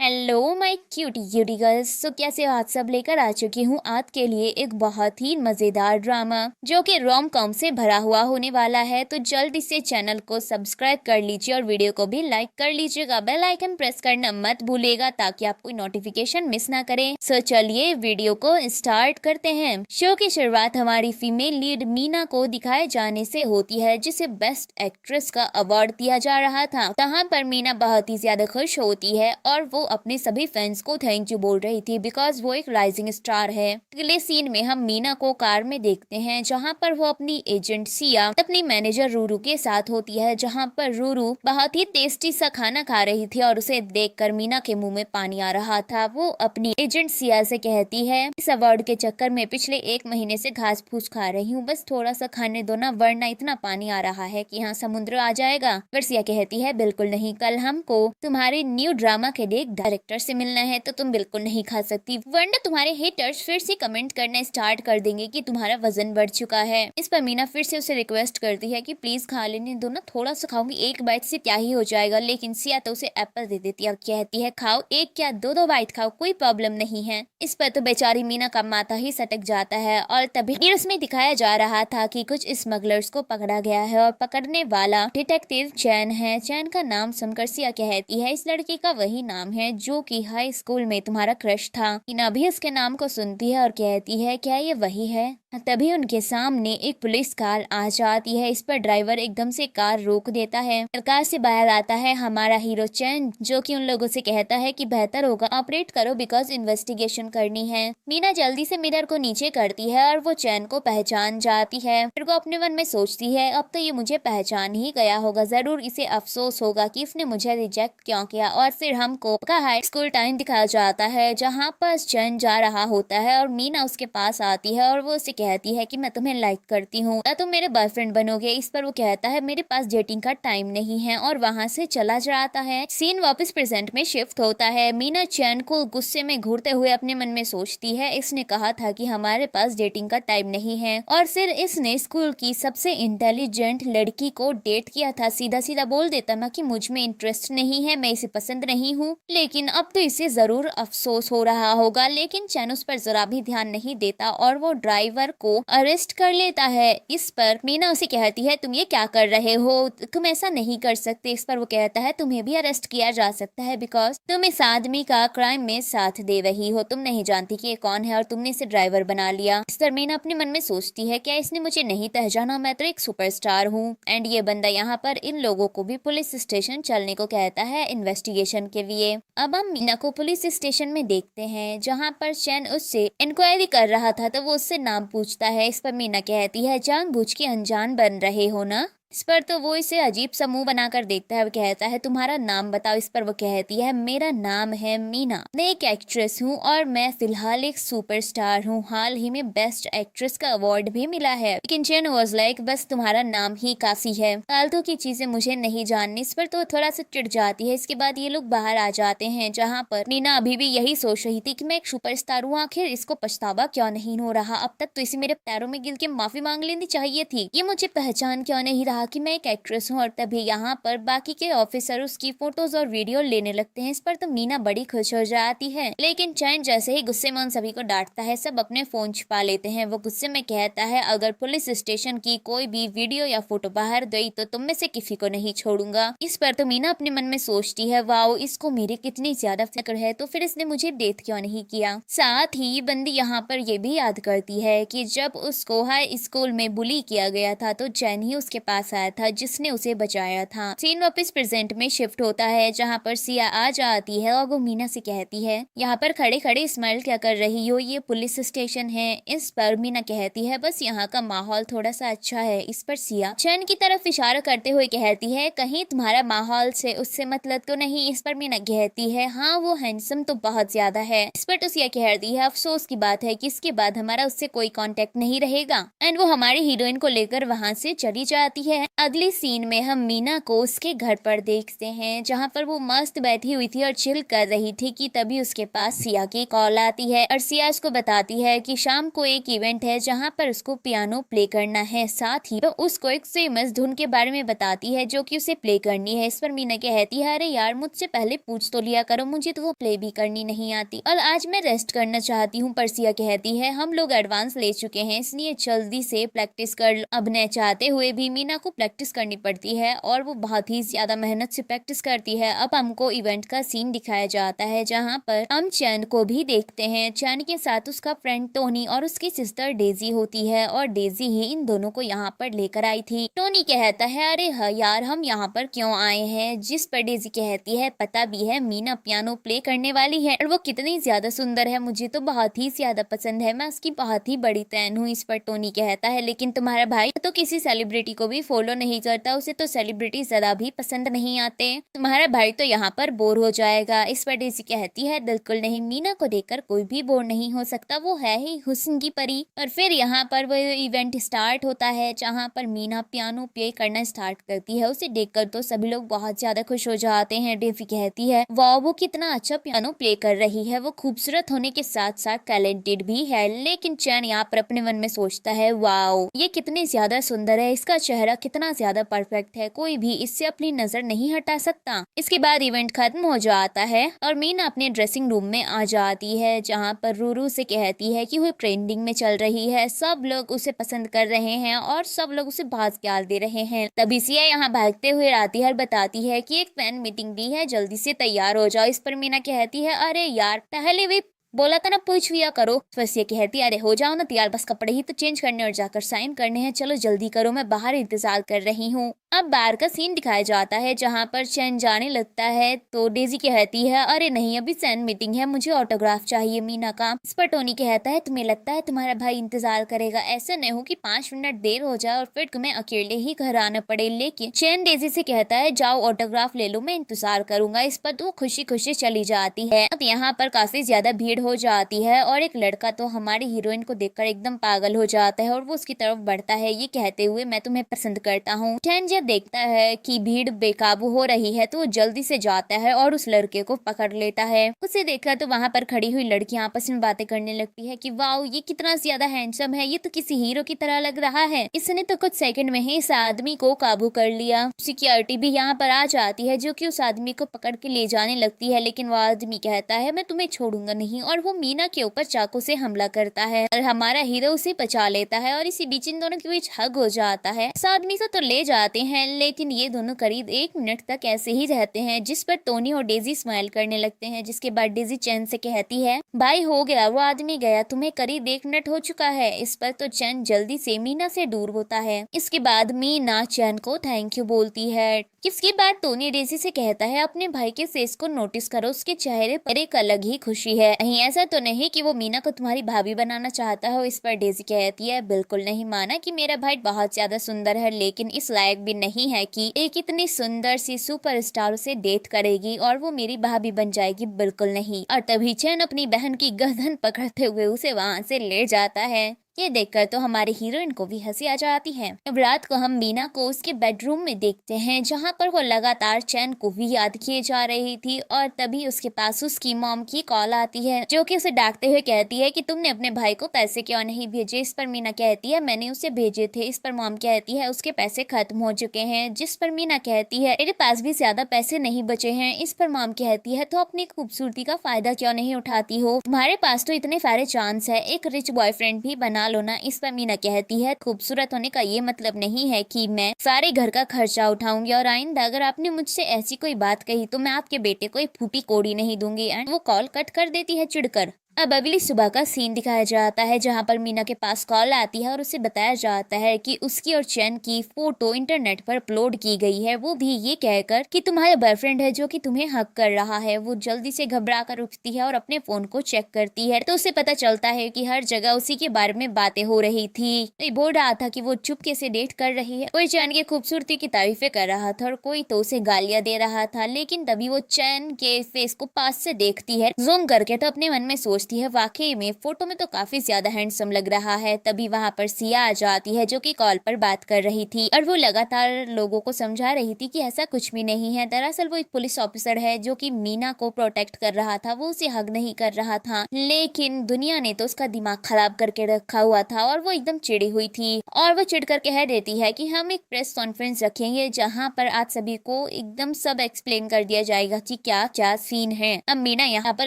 Hello my cutie cutie girls. तो कैसे हो? आज सब लेकर आ चुकी हूँ आज के लिए एक बहुत ही मजेदार ड्रामा जो कि रोम कॉम से भरा हुआ होने वाला है। तो जल्दी से चैनल को सब्सक्राइब कर लीजिए और वीडियो को भी लाइक कर लीजिएगा। बेल आइकन प्रेस करना मत भूलिएगा ताकि आप कोई नोटिफिकेशन मिस ना करें। सो चलिए वीडियो को स्टार्ट करते हैं। शो की शुरुआत हमारी फीमेल लीड मीना को दिखाए जाने से होती है, जिसे बेस्ट एक्ट्रेस का अवार्ड दिया जा रहा था। तहाँ पर मीना बहुत ही ज्यादा खुश होती है और वो अपने सभी फैंस को थैंक यू बोल रही थी बिकॉज वो एक राइजिंग स्टार है। अगले सीन में हम मीना को कार में देखते हैं जहाँ पर वो अपनी एजेंट सिया अपनी मैनेजर रूरू के साथ होती है, जहाँ पर रूरू बहुत ही टेस्टी सा खाना खा रही थी और उसे देखकर मीना के मुंह में पानी आ रहा था। वो अपनी एजेंट सिया से कहती है, इस अवार्ड के चक्कर में पिछले 1 महीने से घास फूस खा रही हूँ, बस थोड़ा सा खाने दो ना, वरना इतना पानी आ रहा है कि यहाँ समुद्र आ जाएगा। पर सिया कहती है, बिल्कुल नहीं, कल हमको तुम्हारे न्यू ड्रामा के लिए डायरेक्टर से मिलना है तो तुम बिल्कुल नहीं खा सकती, वरना तुम्हारे हेटर्स फिर से कमेंट करना स्टार्ट कर देंगे कि तुम्हारा वजन बढ़ चुका है। इस पर मीना फिर से उसे रिक्वेस्ट करती है कि प्लीज खा लेने दो ना, थोड़ा सा खाऊंगी, एक बाइट से क्या ही हो जाएगा। लेकिन सिया तो उसे एप्पल दे देती है और कहती है, खाओ, एक क्या दो बाइट खाओ, कोई प्रॉब्लम नहीं है। इस पर तो बेचारी मीना का माथा ही सटक जाता है। और तभी न्यूज़ में दिखाया जा रहा था कि कुछ स्मगलर्स को पकड़ा गया है और पकड़ने वाला डिटेक्टिव चैन है। चैन का नाम सुनकर सिया कहती है, इस लड़की का वही नाम है जो कि हाई स्कूल में तुम्हारा क्रश था। टीना भी उसके नाम को सुनती है और कहती है, क्या ये वही है? तभी उनके सामने एक पुलिस कार आ जाती है। इस पर ड्राइवर एकदम से कार रोक देता है। कार से बाहर आता है हमारा हीरो चैन, जो कि उन लोगों से कहता है कि बेहतर होगा ऑपरेट करो बिकॉज इन्वेस्टिगेशन करनी है। मीना जल्दी से मिरर को नीचे करती है और वो चैन को पहचान जाती है। फिर वो अपने मन में सोचती है, अब तो ये मुझे पहचान ही गया होगा, जरूर इसे अफसोस होगा कि इसने मुझे रिजेक्ट क्यों किया। और फिर हमको हाई स्कूल टाइम दिखाया जाता है जहाँ पर चैन जा रहा होता है और मीना उसके पास आती है और वो उसे कहती है कि मैं तुम्हें लाइक करती हूँ, क्या तुम मेरे बॉयफ्रेंड बनोगे? इस पर वो कहता है, मेरे पास डेटिंग का टाइम नहीं है, और वहाँ से चला जाता है। सीन वापस प्रेजेंट में शिफ्ट होता है। मीना चैन को गुस्से में घूरते हुए अपने मन में सोचती है, इसने कहा था कि हमारे पास डेटिंग का टाइम नहीं है और फिर इसने स्कूल की सबसे इंटेलिजेंट लड़की को डेट किया था। सीधा सीधा बोल देता ना कि मुझ में इंटरेस्ट नहीं है, मैं इसे पसंद नहीं हूँ। लेकिन अब तो इसे जरूर अफसोस हो रहा होगा। लेकिन चैन उस पर जरा भी ध्यान नहीं देता और वो ड्राइवर को अरेस्ट कर लेता है। इस पर मीना उसे कहती है, तुम ये क्या कर रहे हो, तुम ऐसा नहीं कर सकते। इस पर वो कहता है, तुम्हें भी अरेस्ट किया जा सकता है बिकॉज तुम इस आदमी का क्राइम में साथ दे रही हो, तुम नहीं जानती कि ये कौन है और तुमने इसे ड्राइवर बना लिया। इस पर मीना अपने मन में सोचती है, क्या इसने मुझे नहीं पहचाना, मैं तो एक सुपरस्टार हूँ। एंड ये बंदा यहाँ पर इन लोगों को भी पुलिस स्टेशन चलने को कहता है इन्वेस्टिगेशन के लिए। अब हम मीना को पुलिस स्टेशन में देखते हैं जहाँ पर चैन उससे इंक्वायरी कर रहा था तो वो उससे नाम पूछता है। इस पर मीना कहती है, जानबूझ के अनजान बन रहे हो ना? इस पर तो वो इसे अजीब सा मुंह बनाकर देखता है। वो कहता है, तुम्हारा नाम बताओ। इस पर वो कहती है, मेरा नाम है मीना, मैं एक एक्ट्रेस हूँ और मैं फिलहाल एक सुपरस्टार हूँ, हाल ही में बेस्ट एक्ट्रेस का अवार्ड भी मिला है। लेकिन चैन वाज लाइक, बस तुम्हारा नाम ही काफी है, फालतू की चीजें मुझे नहीं जाननी। इस पर तो थोड़ा सा चिढ़ जाती है। इसके बाद ये लोग बाहर आ जाते हैं जहाँ पर मीना अभी भी यही सोच रही थी कि मैं एक सुपरस्टार हूँ, आखिर इसको पछतावा क्यों नहीं हो रहा, अब तक तो इसे मेरे पैरों में गिर के माफी मांग लेनी चाहिए थी, ये मुझे पहचान क्यों नहीं रहा कि मैं एक एक्ट्रेस हूँ। और तभी यहाँ पर बाकी के ऑफिसर उसकी फोटोज और वीडियो लेने लगते हैं। इस पर तो मीना बड़ी खुश हो जाती है। लेकिन चैन जैसे ही गुस्से में उन सभी को डांटता है, सब अपने फोन छुपा लेते हैं। वो गुस्से में कहता है, अगर पुलिस स्टेशन की कोई भी वीडियो या फोटो बाहर गई तो तुम में से किसी को नहीं छोड़ूंगा। इस पर तो मीना अपने मन में सोचती है, वाओ, इसको मेरी कितनी ज्यादा फिक्र है, तो फिर इसने मुझे डेट क्यों नहीं किया। साथ ही बंदी यहाँ पर ये भी याद करती है कि जब उसको हाई स्कूल में बुली किया गया था तो चैन ही उसके पास आया था जिसने उसे बचाया था। सीन वापस प्रेजेंट में शिफ्ट होता है जहाँ पर सिया आ जाती है और वो मीना से कहती है, यहाँ पर खड़े खड़े स्माइल क्या कर रही हो, ये पुलिस स्टेशन है। इस पर मीना कहती है, बस यहाँ का माहौल थोड़ा सा अच्छा है। इस पर सिया चैन की तरफ इशारा करते हुए कहती है, कहीं तुम्हारा माहौल से उससे मतलब तो नहीं। इस पर मीना कहती है, हाँ, वो हैंडसम तो बहुत ज्यादा है। इस पर तो सिया कहती है, अफसोस की बात है कि इसके बाद हमारा उससे कोई कांटेक्ट नहीं रहेगा। एंड वो हमारी हीरोइन को लेकर वहां से चली जाती है। है। अगली सीन में हम मीना को उसके घर पर देखते हैं, जहाँ पर वो मस्त बैठी हुई थी और चिल कर रही थी कि तभी उसके पास सिया की कॉल आती है और सिया उसको बताती है कि शाम को एक इवेंट है जहाँ पर उसको पियानो प्ले करना है, साथ ही तो उसको एक फेमस धुन के बारे में बताती है जो कि उसे प्ले करनी है। इस पर मीना कहती है, अरे यार मुझसे पहले पूछ तो लिया करो, मुझे तो वो प्ले भी करनी नहीं आती और आज मैं रेस्ट करना चाहती हूँ। पर सिया कहती है, हम लोग एडवांस ले चुके हैं इसलिए जल्दी से प्रैक्टिस कर लो। अब न चाहते हुए भी मीना को प्रैक्टिस करनी पड़ती है और वो बहुत ही ज्यादा मेहनत से प्रैक्टिस करती है। अब हमको इवेंट का सीन दिखाया जाता है जहाँ पर हम चैन को भी देखते हैं। चैन के साथ उसका फ्रेंड टोनी और उसकी सिस्टर डेजी होती है और डेजी ही इन दोनों को यहाँ पर लेकर आई थी। टोनी कहता है, अरे हाँ यार हम यहाँ पर क्यों आए हैं, जिस पर डेजी कहती है, पता भी है मीना पियानो प्ले करने वाली है और वो कितनी ज्यादा सुंदर है, मुझे तो बहुत ही ज्यादा पसंद है, मैं उसकी बहुत ही बड़ी फैन हूँ। इस पर टोनी कहता है, लेकिन तुम्हारा भाई तो किसी सेलिब्रिटी को भी फॉलो नहीं करता, उसे तो सेलिब्रिटी जरा भी पसंद नहीं आते, तुम्हारा भाई तो यहाँ पर बोर हो जाएगा। इस पर डेजी कहती है, बिल्कुल नहीं, मीना को देखकर कोई भी बोर नहीं हो सकता, वो है ही हुस्न की परी। और फिर यहाँ पर वो इवेंट स्टार्ट होता है जहाँ पर मीना पियानो प्ले करना स्टार्ट करती है। उसे देखकर तो सभी लोग बहुत ज्यादा खुश हो जाते हैं। डेजी कहती है, वाह वो कितना अच्छा पियानो प्ले कर रही है, वो खूबसूरत होने के साथ साथ टैलेंटेड भी है। लेकिन चैन यहाँ पर अपने मन में सोचता है, वाओ ये कितनी ज्यादा सुंदर है, इसका चेहरा कितना ज्यादा परफेक्ट है, कोई भी इससे अपनी नजर नहीं हटा सकता। इसके बाद इवेंट खत्म हो जाता है और मीना अपने ड्रेसिंग रूम में आ जाती है जहाँ पर रूरू से कहती है कि वो ट्रेंडिंग में चल रही है, सब लोग उसे पसंद कर रहे हैं और सब लोग उसे बहुत प्यार दे रहे हैं। तभी सिया यहाँ भागते हुए आती है, बताती है कि एक फैन मीटिंग भी है, जल्दी से तैयार हो जाओ। इस पर मीना कहती है, अरे यार पहले भी बोला था ना पूछ लिया करो। बस ये कहती है, अरे हो जाओ ना तैयार, बस कपड़े ही तो चेंज करने और जाकर साइन करने हैं, चलो जल्दी करो, मैं बाहर इंतजार कर रही हूँ। अब बाहर का सीन दिखाया जाता है जहाँ पर चैन जाने लगता है तो डेजी कहती है, अरे नहीं अभी फैन मीटिंग है, मुझे ऑटोग्राफ चाहिए मीना का। इस पर टोनी कहता है, तुम्हें लगता है तुम्हारा भाई इंतजार करेगा, ऐसा नहीं हो कि 5 मिनट देर हो जाए और फिर तुम्हें अकेले ही घर आना पड़े। लेकिन चैन डेजी से कहता है, जाओ ऑटोग्राफ ले लो, मैं इंतजार करूंगा। इस पर तो खुशी खुशी चली जाती है। अब यहाँ पर काफी ज्यादा भीड़ हो जाती है और एक लड़का तो हमारी हीरोइन को देखकर एकदम पागल हो जाता है और वो उसकी तरफ बढ़ता है, ये कहते हुए, मैं तुम्हें पसंद करता हूँ। चैन जब देखता है कि भीड़ बेकाबू हो रही है तो वो जल्दी से जाता है और उस लड़के को पकड़ लेता है। उसे देखकर तो वहाँ पर खड़ी हुई लड़की आपस में बातें करने लगती है कि वाओ ये कितना ज्यादा हैंडसम है, ये तो किसी हीरो की तरह लग रहा है, इसने तो कुछ सेकंड में ही इस आदमी को काबू कर लिया। सिक्योरिटी भी यहाँ पर आ जाती है जो कि उस आदमी को पकड़ के ले जाने लगती है, लेकिन वो आदमी कहता है, मैं तुम्हें छोड़ूंगा नहीं, और वो मीना के ऊपर चाकू से हमला करता है और हमारा हीरो उसे बचा लेता है और इसी बीच इन दोनों के बीच हग हो जाता है। इस आदमी को तो ले जाते हैं लेकिन ये दोनों करीब 1 मिनट तक ऐसे ही रहते हैं, जिस पर टोनी और डेजी स्माइल करने लगते हैं। जिसके बाद डेजी चैन से कहती है, भाई हो गया, वो आदमी गया, तुम्हें करीब 1 मिनट हो चुका है। इस पर तो चैन जल्दी से मीना से दूर होता है। इसके बाद मीना चैन को थैंक यू बोलती है। इसके बाद टोनी डेजी से कहता है, अपने भाई के फेस को नोटिस करो, उसके चेहरे पर एक अलग ही खुशी है, कहीं ऐसा तो नहीं कि वो मीना को तुम्हारी भाभी बनाना चाहता हो। इस पर डेजी कहती है, बिल्कुल नहीं, माना कि मेरा भाई बहुत ज्यादा सुंदर है लेकिन इस लायक भी नहीं है कि एक इतनी सुंदर सी सुपरस्टार से डेट करेगी और वो मेरी भाभी बन जाएगी, बिल्कुल नहीं। और तभी चैन अपनी बहन की गर्दन पकड़ते हुए उसे वहाँ से ले जाता है। ये देखकर तो हमारे हीरोइन को भी हंसी आ जाती है। अब रात को हम मीना को उसके बेडरूम में देखते हैं जहाँ पर वो लगातार चैन को भी याद किए जा रही थी और तभी उसके पास उसकी मॉम की कॉल आती है जो कि उसे डांटते हुए कहती है कि तुमने अपने भाई को पैसे क्यों नहीं भेजे। इस पर मीना कहती है, मैंने उसे भेजे थे। इस पर मॉम कहती है, उसके पैसे खत्म हो चुके हैं। जिस पर मीना कहती है, मेरे पास भी ज्यादा पैसे नहीं बचे हैं। इस पर मॉम कहती है, तो अपनी खूबसूरती का फायदा क्यों नहीं उठाती हो, तुम्हारे पास तो इतने सारे चांस है, एक रिच बॉयफ्रेंड भी बना लो ना। इस पर मीना कहती है, खूबसूरत होने का ये मतलब नहीं है कि मैं सारे घर का खर्चा उठाऊंगी और आइंदा अगर आपने मुझसे ऐसी कोई बात कही तो मैं आपके बेटे को एक फूटी कोड़ी नहीं दूंगी। एंड वो कॉल कट कर देती है चिढ़कर। अब अगली सुबह का सीन दिखाया जाता है जहाँ पर मीना के पास कॉल आती है और उसे बताया जाता है कि उसकी और चैन की फोटो इंटरनेट पर अपलोड की गई है, वो भी ये कहकर कि तुम्हारा बॉयफ्रेंड है जो कि तुम्हें हक कर रहा है। वो जल्दी से घबरा कर उठती है और अपने फोन को चेक करती है तो उसे पता चलता है कि हर जगह उसी के बारे में बातें हो रही थी। कोई बोल रहा था कि वो चुपके से डेट कर रही है, कोई चैन की खूबसूरती की तारीफें कर रहा था और कोई तो उसे गालियां दे रहा था। लेकिन तभी वो चैन के फेस को पास से देखती है जूम करके तो अपने मन में सोच सोचती है वाकई में फोटो में तो काफी ज्यादा हैंडसम लग रहा है। तभी वहाँ पर सिया आ जाती है जो कि कॉल पर बात कर रही थी और वो लगातार लोगों को समझा रही थी कि ऐसा कुछ भी नहीं है। दरअसल वो एक पुलिस ऑफिसर है जो कि मीना को प्रोटेक्ट कर रहा था, वो उसे हग नहीं कर रहा था, लेकिन दुनिया ने तो उसका दिमाग खराब करके रखा हुआ था और वो एकदम चिड़ी हुई थी। और वो चिढ़ कर कह देती है कि हम एक प्रेस कॉन्फ्रेंस रखेंगे जहाँ पर आज सभी को एकदम सब एक्सप्लेन कर दिया जाएगा कि क्या क्या सीन है। अब मीना यहाँ पर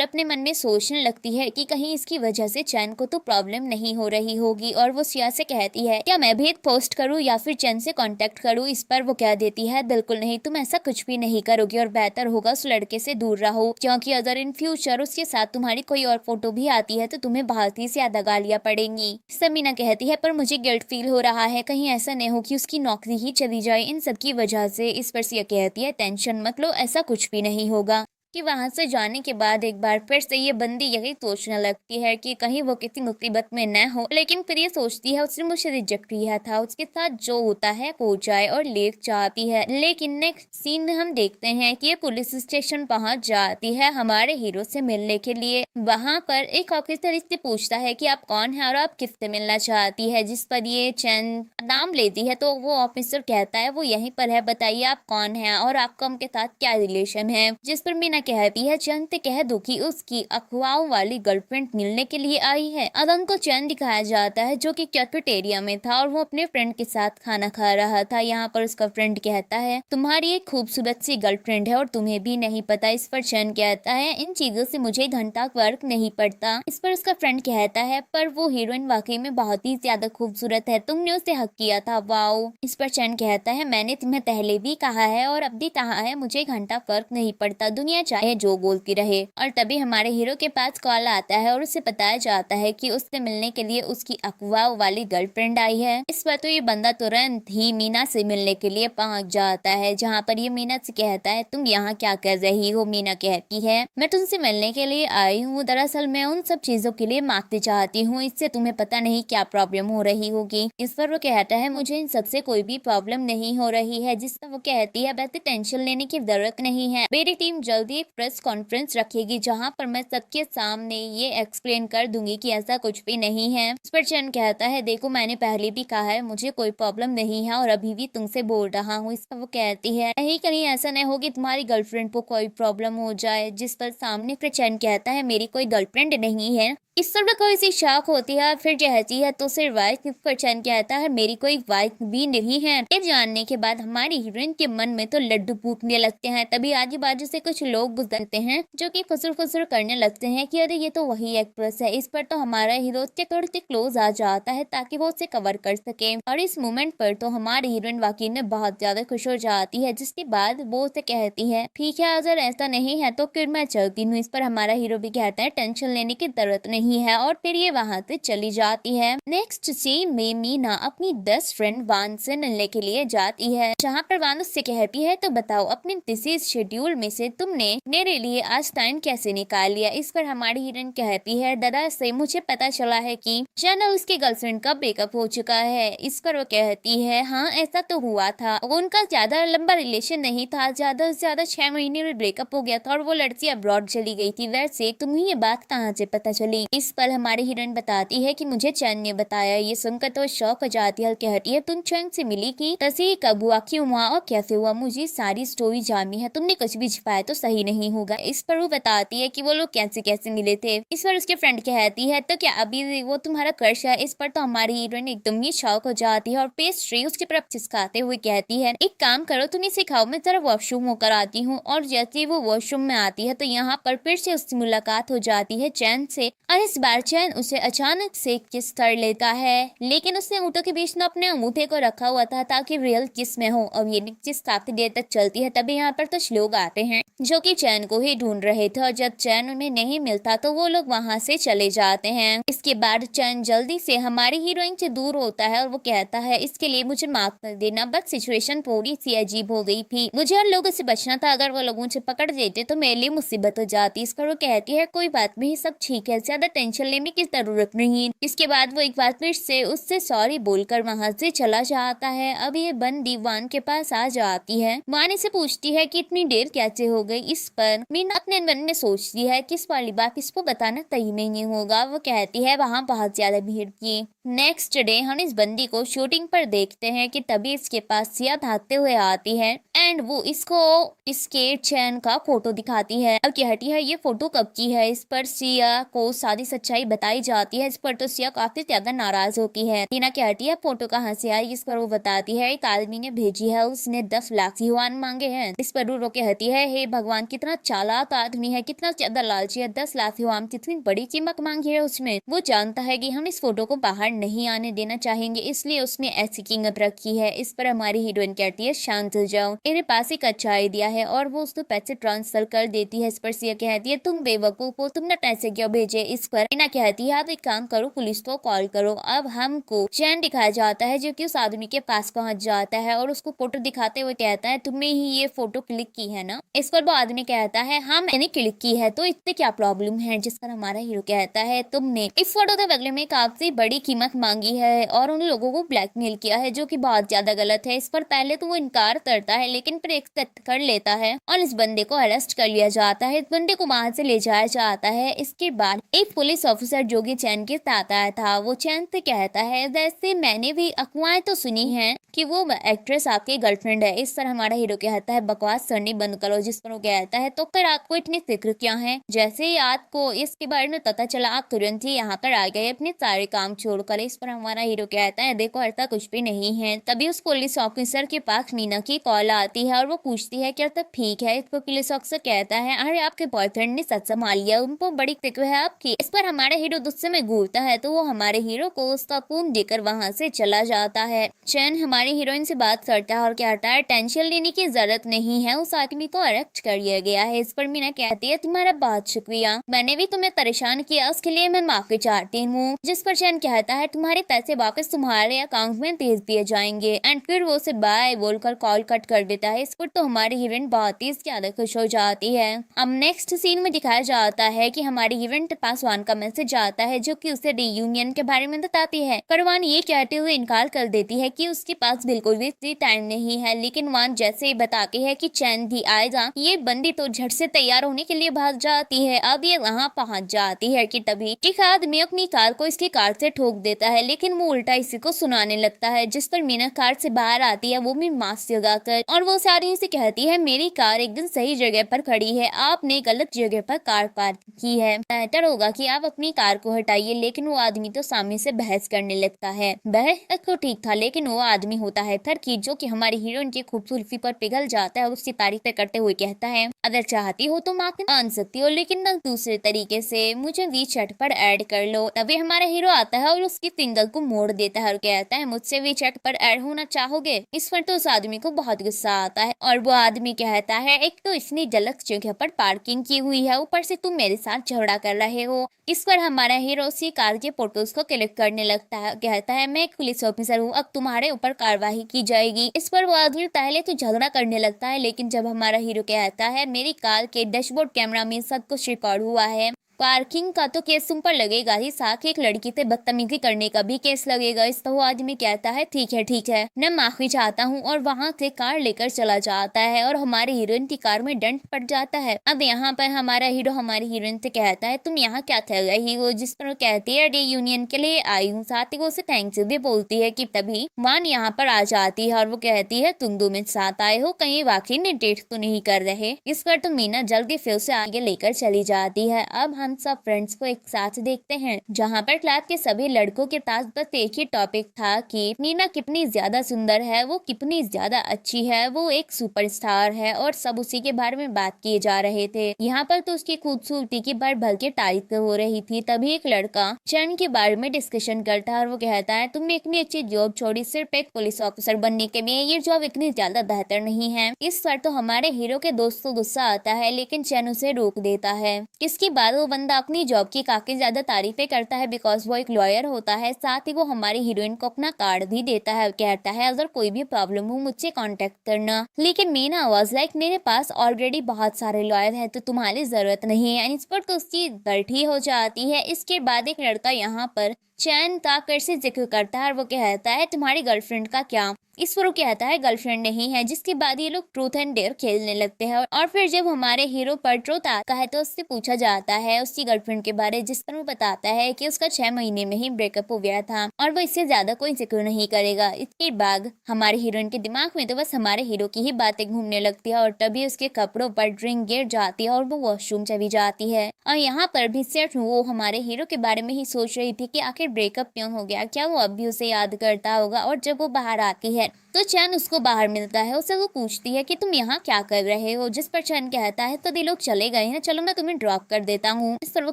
अपने मन में सोचने लगती है कि कहीं इसकी वजह से चैन को तो प्रॉब्लम नहीं हो रही होगी और वो सिया से कहती है क्या मैं भी एक पोस्ट करूँ या फिर चैन से कांटेक्ट करूँ। इस पर वो कह देती है बिल्कुल नहीं, तुम ऐसा कुछ भी नहीं करोगी और बेहतर होगा उस लड़के से दूर रहो, क्योंकि अगर इन फ्यूचर उसके साथ तुम्हारी कोई और फोटो भी आती है तो तुम्हें बहुत ही ज्यादा गालियां पड़ेंगी। समीना कहती है पर मुझे गिल्ट फील हो रहा है, कहीं ऐसा नहीं हो कि उसकी नौकरी ही चली जाए इन सब की वजह से। इस पर सिया कहती है टेंशन मत लो, ऐसा कुछ भी नहीं होगा। कि वहां से जाने के बाद एक बार फिर से ये बंदी यही सोचने लगती है कि कहीं वो किसी मुसीबत में न हो, लेकिन फिर ये सोचती है उसने मुझे रिजेक्ट किया था, उसके साथ जो होता है हो जाए और लीव चाहती है। लेकिन नेक्स्ट सीन में हम देखते हैं कि ये पुलिस स्टेशन पहुंच जाती है हमारे हीरो से मिलने के लिए। वहां पर एक ऑफिसर इससे पूछता है कि आप कौन है और आप किससे मिलना चाहती है, जिस पर ये चैन नाम लेती है तो वो ऑफिसर कहता है वो यहीं पर है, बताइए आप कौन है और आपका उनके साथ क्या रिलेशन है। जिस पर मीना कहती है चैन से कह दो कि उसकी अफवाहों वाली गर्लफ्रेंड मिलने के लिए आई है। अदन को चैन दिखाया जाता है जो कि कैफेटेरिया में था और वो अपने फ्रेंड के साथ खाना खा रहा था। यहाँ पर उसका फ्रेंड कहता है तुम्हारी एक खूबसूरत सी गर्लफ्रेंड है और तुम्हें भी नहीं पता। इस पर चैन कहता है इन चीजों से मुझे घंटा फर्क नहीं पड़ता। इस पर उसका फ्रेंड कहता है पर वो हीरोइन वाकई में बहुत ही ज्यादा खूबसूरत है, तुमने उसे हक किया था, वाओ। इस पर चैन कहता है मैंने तुम्हें पहले भी कहा है और अब भी कहा है मुझे घंटा फर्क नहीं पड़ता, दुनिया चाहे जो बोलती रहे। और तभी हमारे हीरो के पास कॉल आता है और उसे बताया जाता है कि उससे मिलने के लिए उसकी अफवाह वाली गर्लफ्रेंड आई है। इस पर तो ये बंदा तुरंत ही मीना से मिलने के लिए पहुंच जाता है, जहाँ पर ये मीना से कहता है तुम यहाँ क्या कर रही हो। मीना कहती है मैं तुमसे मिलने के लिए आई हूँ, दरअसल मैं उन सब चीजों के लिए माफी चाहती हूँ, इससे तुम्हें पता नहीं क्या प्रॉब्लम हो रही होगी। इस पर वो कहता है मुझे इन सबसे कोई भी प्रॉब्लम नहीं हो रही है। जिस पर वो कहती है वैसे टेंशन लेने की जरूरत नहीं है, मेरी टीम जल्दी एक प्रेस कॉन्फ्रेंस रखेगी जहां पर मैं सबके सामने ये एक्सप्लेन कर दूंगी कि ऐसा कुछ भी नहीं है। इस पर चैन कहता है देखो मैंने पहले भी कहा है मुझे कोई प्रॉब्लम नहीं है और अभी भी तुमसे बोल रहा हूँ। इस पर वो कहती है नहीं कहीं ऐसा नहीं हो कि तुम्हारी गर्लफ्रेंड को कोई प्रॉब्लम हो जाए। जिस पर सामने फिर चैन कहता है मेरी कोई गर्लफ्रेंड नहीं है। इस पर कोई सी शौक होती है फिर कहती है तो सिर्फ वाइफ। इस पर चैन कहता है मेरी कोई वाइफ भी नहीं है। ये जानने के बाद हमारी हीरोइन के मन में तो लड्डू फूटने लगते हैं। तभी आजू बाजू से कुछ लोग गुजरते हैं जो कि फुसुर फुसुर करने लगते हैं कि अरे ये तो वही एक्ट्रेस है। इस पर तो हमारा हीरो उसके थोड़े से क्लोज आ जाता है ताकि वो उसे कवर कर सके और इस मोमेंट पर तो हमारी हीरोइन वाकई में बहुत ज्यादा खुश हो जाती है। जिसके बाद वो उसे कहती है ठीक है अगर ऐसा नहीं है तो फिर मैं चलती हूँ। इस पर हमारा हीरो भी कहता है टेंशन लेने की जरूरत नहीं है और फिर ये वहाँ से चली जाती है। नेक्स्ट सीन में मीना अपनी बेस्ट फ्रेंड वान से मिलने के लिए जाती है, जहाँ पर वान उससे कहती है तो बताओ अपने बिजी शेड्यूल में से तुमने मेरे लिए आज टाइम कैसे निकाल लिया। इस पर हमारी हीरोइन कहती है दरअसल मुझे पता चला है कि चैनल उसके गर्लफ्रेंड का ब्रेकअप हो चुका है। इस पर वो कहती है हाँ ऐसा तो हुआ था, उनका ज्यादा लंबा रिलेशन नहीं था, ज्यादा से ज्यादा 6 महीने में ब्रेकअप हो गया था और वो लड़की अब्रॉड चली गई थी। वैसे तुम्हें ये बात कहाँ से पता चली। इस पर हमारी हीरोइन बताती है कि मुझे चैन ने बताया। ये सुनकर तो शौक हो जाती है, कहती है तुम चैन से मिली की तसी कब हुआ, क्यों हुआ और कैसे हुआ, मुझे सारी स्टोरी जाननी है, तुमने कुछ भी छिपाया तो सही नहीं होगा। इस पर वो बताती है कि वो लोग कैसे कैसे मिले थे। इस पर उसके फ्रेंड कहती है तो क्या अभी वो तुम्हारा क्रश है। इस पर तो हमारी हीरोइन एकदम ही शौक हो जाती है और पेस्ट्री उसकी तरफ खिसकाते हुए कहती है एक काम करो तुम्हें सिखाओ, मैं जरा वॉशरूम होकर आती हूँ। और जैसे वो वॉशरूम में आती है तो यहाँ पर फिर से उससे मुलाकात हो जाती है चैन से और इस बार चैन उसे अचानक से किस कर लेता है, लेकिन उसने ऊँटों के बीच में अपने अंगूठे को रखा हुआ था ताकि रियल किस में हो। और ये किस काफी देर तक चलती है। तभी यहाँ पर कुछ लोग आते हैं जो कि चैन को ही ढूंढ रहे थे और जब चैन उन्हें नहीं मिलता तो वो लोग वहाँ से चले जाते हैं। इसके बाद चैन जल्दी से हमारी हीरोइन से दूर होता है और वो कहता है इसके लिए मुझे माफ कर देना, बस सिचुएशन थोड़ी सी अजीब हो गई थी, मुझे उन लोगों से बचना था, अगर वो लोग मुझे पकड़ देते तो मेरे लिए मुसीबत हो जाती। इस पर वो कहती है कोई बात नहीं सब ठीक है, ज्यादा टेंशन लेने की जरूरत नहीं। इसके बाद वो एक बार फिर से उससे सॉरी बोलकर वहाँ से चला जाता है। अब ये बंदी वान के पास आ जाती है, वान से पूछती है कि इतनी देर कैसे हो गई। इस इस पर मीना अपने मन में सोचती है कि इस वाली बात इसको बताना सही नहीं होगा। वो कहती है वहाँ बहुत ज्यादा भीड़ थी। नेक्स्ट डे हम इस बंदी को शूटिंग पर देखते हैं कि तभी इसके पास सिया भागते हुए आती है एंड वो इसको इसके चैन का फोटो दिखाती है। अब कहती है ये फोटो कब की है। इस पर सिया को सारी सच्चाई बताई जाती है। इस पर तो सिया काफी ज्यादा नाराज होती है। टीना कहती है फोटो कहाँ से आई। इस पर वो बताती है एक आदमी ने भेजी है, उसने 10 लाख युआन मांगे हैं। इस पर रो कहती है हे भगवान कितना चालाक आदमी है, कितना ज्यादा लालची है। 10 लाख युआन कितनी बड़ी कीमत मांगी है उसमें। वो जानता है कि हम इस फोटो को बाहर नहीं आने देना चाहेंगे, इसलिए उसने ऐसी कीमत रखी है। इस पर हमारी हीरोइन कहती है शांत हो जाओ, मेरे पास एक अच्छा आइडिया है, और वो उसको पैसे ट्रांसफर कर देती है। इस पर सिया कहती है तुम बेवकूफ हो, तुमने पैसे क्यों भेजे। इस पर टीना कहती है आप एक काम करो, पुलिस को कॉल करो। अब हमको चैन दिखाया जाता है जो कि उस आदमी के पास पहुंच जाता है और उसको फोटो दिखाते हुए कहता है तुमने ही ये फोटो क्लिक की है ना। इस पर वो आदमी कहता है हाँ मैंने क्लिक की है, तो इससे क्या प्रॉब्लम है। जिस पर हमारा हीरो कहता है तुमने इस फोटो के बदले में काफी बड़ी कीमत मांगी है और उन लोगों को ब्लैकमेल किया है, जो कि बहुत ज्यादा गलत है। इस पर पहले तो वो इनकार करता है लेकिन फिर एक्सेप्ट कर लेता है और इस बंदे को अरेस्ट कर लिया जाता है। इस बंदे को वहां से ले जाया जाता है। इसके बाद एक पुलिस ऑफिसर जो कि चैन के साथ आया था वो चैन से कहता है वैसे मैंने भी अफवाहें तो सुनी है कि वो एक्ट्रेस आपकी गर्लफ्रेंड है। इस पर हमारा हीरो कहता है बकवास करनी बंद करो। जिस पर वो कहता है तो फिर आपको इतनी फिक्र क्या है। जैसे ही आपको इसके बारे में पता चला आप तुरंत ही यहाँ पर आ गए अपने सारे काम छोड़कर। इस पर हमारा हीरो कहता है देखो ऐसा कुछ भी नहीं है। तभी उस पुलिस ऑफिसर के पास मीना की कॉल आती है और वो पूछती है क्या सब ठीक है। इस पर पुलिस ऑफिसर कहता है अरे आपके बॉयफ्रेंड ने सच संभाल लिया, उनको बड़ी फिक्र है आपकी। इस पर हमारे हीरो गुस्से में घूरता है तो वो हमारे हीरो को उसका फोन देकर वहाँ से चला जाता है। चैन हमारी हीरोइन से बात करता है और कहता है टेंशन लेने की जरूरत नहीं है, उस आदमी को अरेस्ट कर लिया गया है। इस पर मीना कहती है तुम्हारा बहुत शुक्रिया, मैंने भी तुम्हें परेशान किया, उसके लिए मैं माफी चाहती हूँ। जिस पर चैन कहता है तुम्हारे पैसे वापस तुम्हारे अकाउंट में भेज दिए जाएंगे एंड फिर वो उसे बाय बोलकर कॉल कट कर देता है। इस पर तो हमारी हीरोइन बहुत ही ज्यादा खुश हो जाती है। अब नेक्स्ट सीन में दिखाया जाता है कि हमारी हीरोइन के पास वान का मैसेज आता है जो कि उसे रीयूनियन के बारे में बताती है। पर वान ये कहते हुए इनकार कर देती है कि उसके पास बिल्कुल भी फ्री टाइम नहीं है। लेकिन वान जैसे ही बताती है कि चैन भी आएगा, ये बंदी तो झट से तैयार होने के लिए भाग जाती है। अब ये वहाँ पहुँच जाती है कि तभी एक आदमी अपनी कार को इसकी कार से ठोक देता है, लेकिन वो उल्टा इसी को सुनाने लगता है। जिस पर मीना कार से बाहर आती है वो भी मास्क लगाकर, और वो सारी से कहती है मेरी कार एकदम सही जगह पर खड़ी है, आपने गलत जगह पर कार पार्क की है, बेहतर होगा कि आप अपनी कार को हटाइए। लेकिन वो आदमी तो सामने से बहस करने लगता है। बहस तो ठीक था लेकिन वो आदमी होता है थरकी जो कि हमारी हीरोइन की खूबसूरती पर पिघल जाता है और उसकी तारीफ करते हुए कहता है अगर चाहती हो तो माफी मान सकती हो, लेकिन न दूसरे तरीके से मुझे वीचैट पर ऐड कर लो। तभी हमारा हीरो आता है और उसकी फिंगर को मोड़ देता है और कहता है मुझसे वीचैट पर ऐड होना चाहोगे। इस पर तो उस आदमी को बहुत गुस्सा आता है और वो आदमी कहता है एक तो इतनी गलत जगह पर पार्किंग की हुई है, ऊपर से तुम मेरे साथ झगड़ा कर रहे हो। इस पर हमारा हीरो उसी कार के फोटोज को क्लिक करने लगता है, कहता है मैं एक पुलिस ऑफिसर हूँ, अब तुम्हारे ऊपर कार्रवाई की जाएगी। इस पर वो आदमी पहले तो झगड़ा करने लगता है, लेकिन जब हमारा हीरो कहता है मेरी कार के डैशबोर्ड कैमरा में सब कुछ रिकॉर्ड हुआ है, पार्किंग का तो केस तुम पर लगेगा ही, साथ ही एक लड़की से बदतमीजी करने का भी केस लगेगा। इस तो वो आदमी कहता है ठीक है मैं माफी चाहता हूँ, और वहाँ से कार लेकर चला जाता है और हमारे हीरोइन की कार में डंट पड़ जाता है। अब यहाँ पर हमारा हीरो हमारी हीरोइन से कहता है तुम यहाँ क्या कर रही हो। जिस पर वो कहती है यूनियन के लिए आई हूँ, साथ ही वो उसे थैंक्स भी बोलती है कि तभी वान यहाँ पर आ जाती है और वो कहती है तुम दो मिनट साथ आए हो, कहीं वाकई में डेट तो नहीं कर रहे। इस पर तो मीना जल्दी फिर से आगे लेकर चली जाती है। अब हम सब फ्रेंड्स को एक साथ देखते हैं जहाँ पर क्लास के सभी लड़कों के पास बस एक ही टॉपिक था कि मीना कितनी ज्यादा सुंदर है, वो कितनी ज्यादा अच्छी है, वो एक सुपरस्टार है, और सब उसी के बारे में बात किए जा रहे थे। यहाँ पर तो उसकी खूबसूरती की भर भर के तारीफ हो रही थी। तभी एक लड़का चैन के बारे में डिस्कशन करता है और वो कहता है तुमने इतनी अच्छी जॉब छोड़ी सिर्फ एक पुलिस ऑफिसर बनने के लिए, ये जॉब इतनी ज्यादा बेहतर नहीं है। इस पर तो हमारे हीरो के दोस्त को गुस्सा आता है, लेकिन चैन उसे रोक देता है। इसके बाद वो बंदा अपनी जॉब की काफी ज्यादा तारीफें करता है बिकॉज वो एक लॉयर होता है। साथ ही वो हमारी हीरोइन को अपना कार्ड भी देता है, कहता है अगर कोई भी प्रॉब्लम हो मुझसे कांटेक्ट करना। लेकिन मीना वाज लाइक मेरे पास ऑलरेडी बहुत सारे लॉयर हैं तो तुम्हारी जरूरत नहीं है। इस पर तो उसकी गलती हो जाती है। इसके बाद एक लड़का यहाँ पर चैन का फिर से जिक्र करता है और वो कहता है तुम्हारी गर्लफ्रेंड का क्या। इस पर वो कहता है गर्लफ्रेंड नहीं है, जिसके बाद ये लोग ट्रूथ एंड डेयर खेलने लगते हैं। और फिर जब हमारे हीरो पर ट्रूथ आता है तो उससे पूछा जाता है उसकी गर्लफ्रेंड के बारे, जिस पर वो बताता है कि उसका 6 महीने में ही ब्रेकअप हो गया था और वो इससे ज्यादा कोई जिक्र नहीं करेगा। इसके बाद हमारे हीरोइन के दिमाग में तो बस हमारे हीरो की ही बातें घूमने लगती है और तभी उसके कपड़ों पर ड्रिंक गिर जाती है और वो वॉशरूम चली जाती है। और यहाँ पर भी सिर्फ वो हमारे हीरो के बारे में ही सोच रही थी कि आखिर ब्रेकअप क्यों हो गया, क्या वो अब भी उसे याद करता होगा। और जब वो बाहर आती है तो चैन उसको बाहर मिलता है। उससे वो पूछती है कि तुम यहाँ क्या कर रहे हो, जिस पर चैन कहता है तो लोग चले गए हैं, चलो मैं तुम्हें ड्रॉप कर देता हूँ। इस पर वो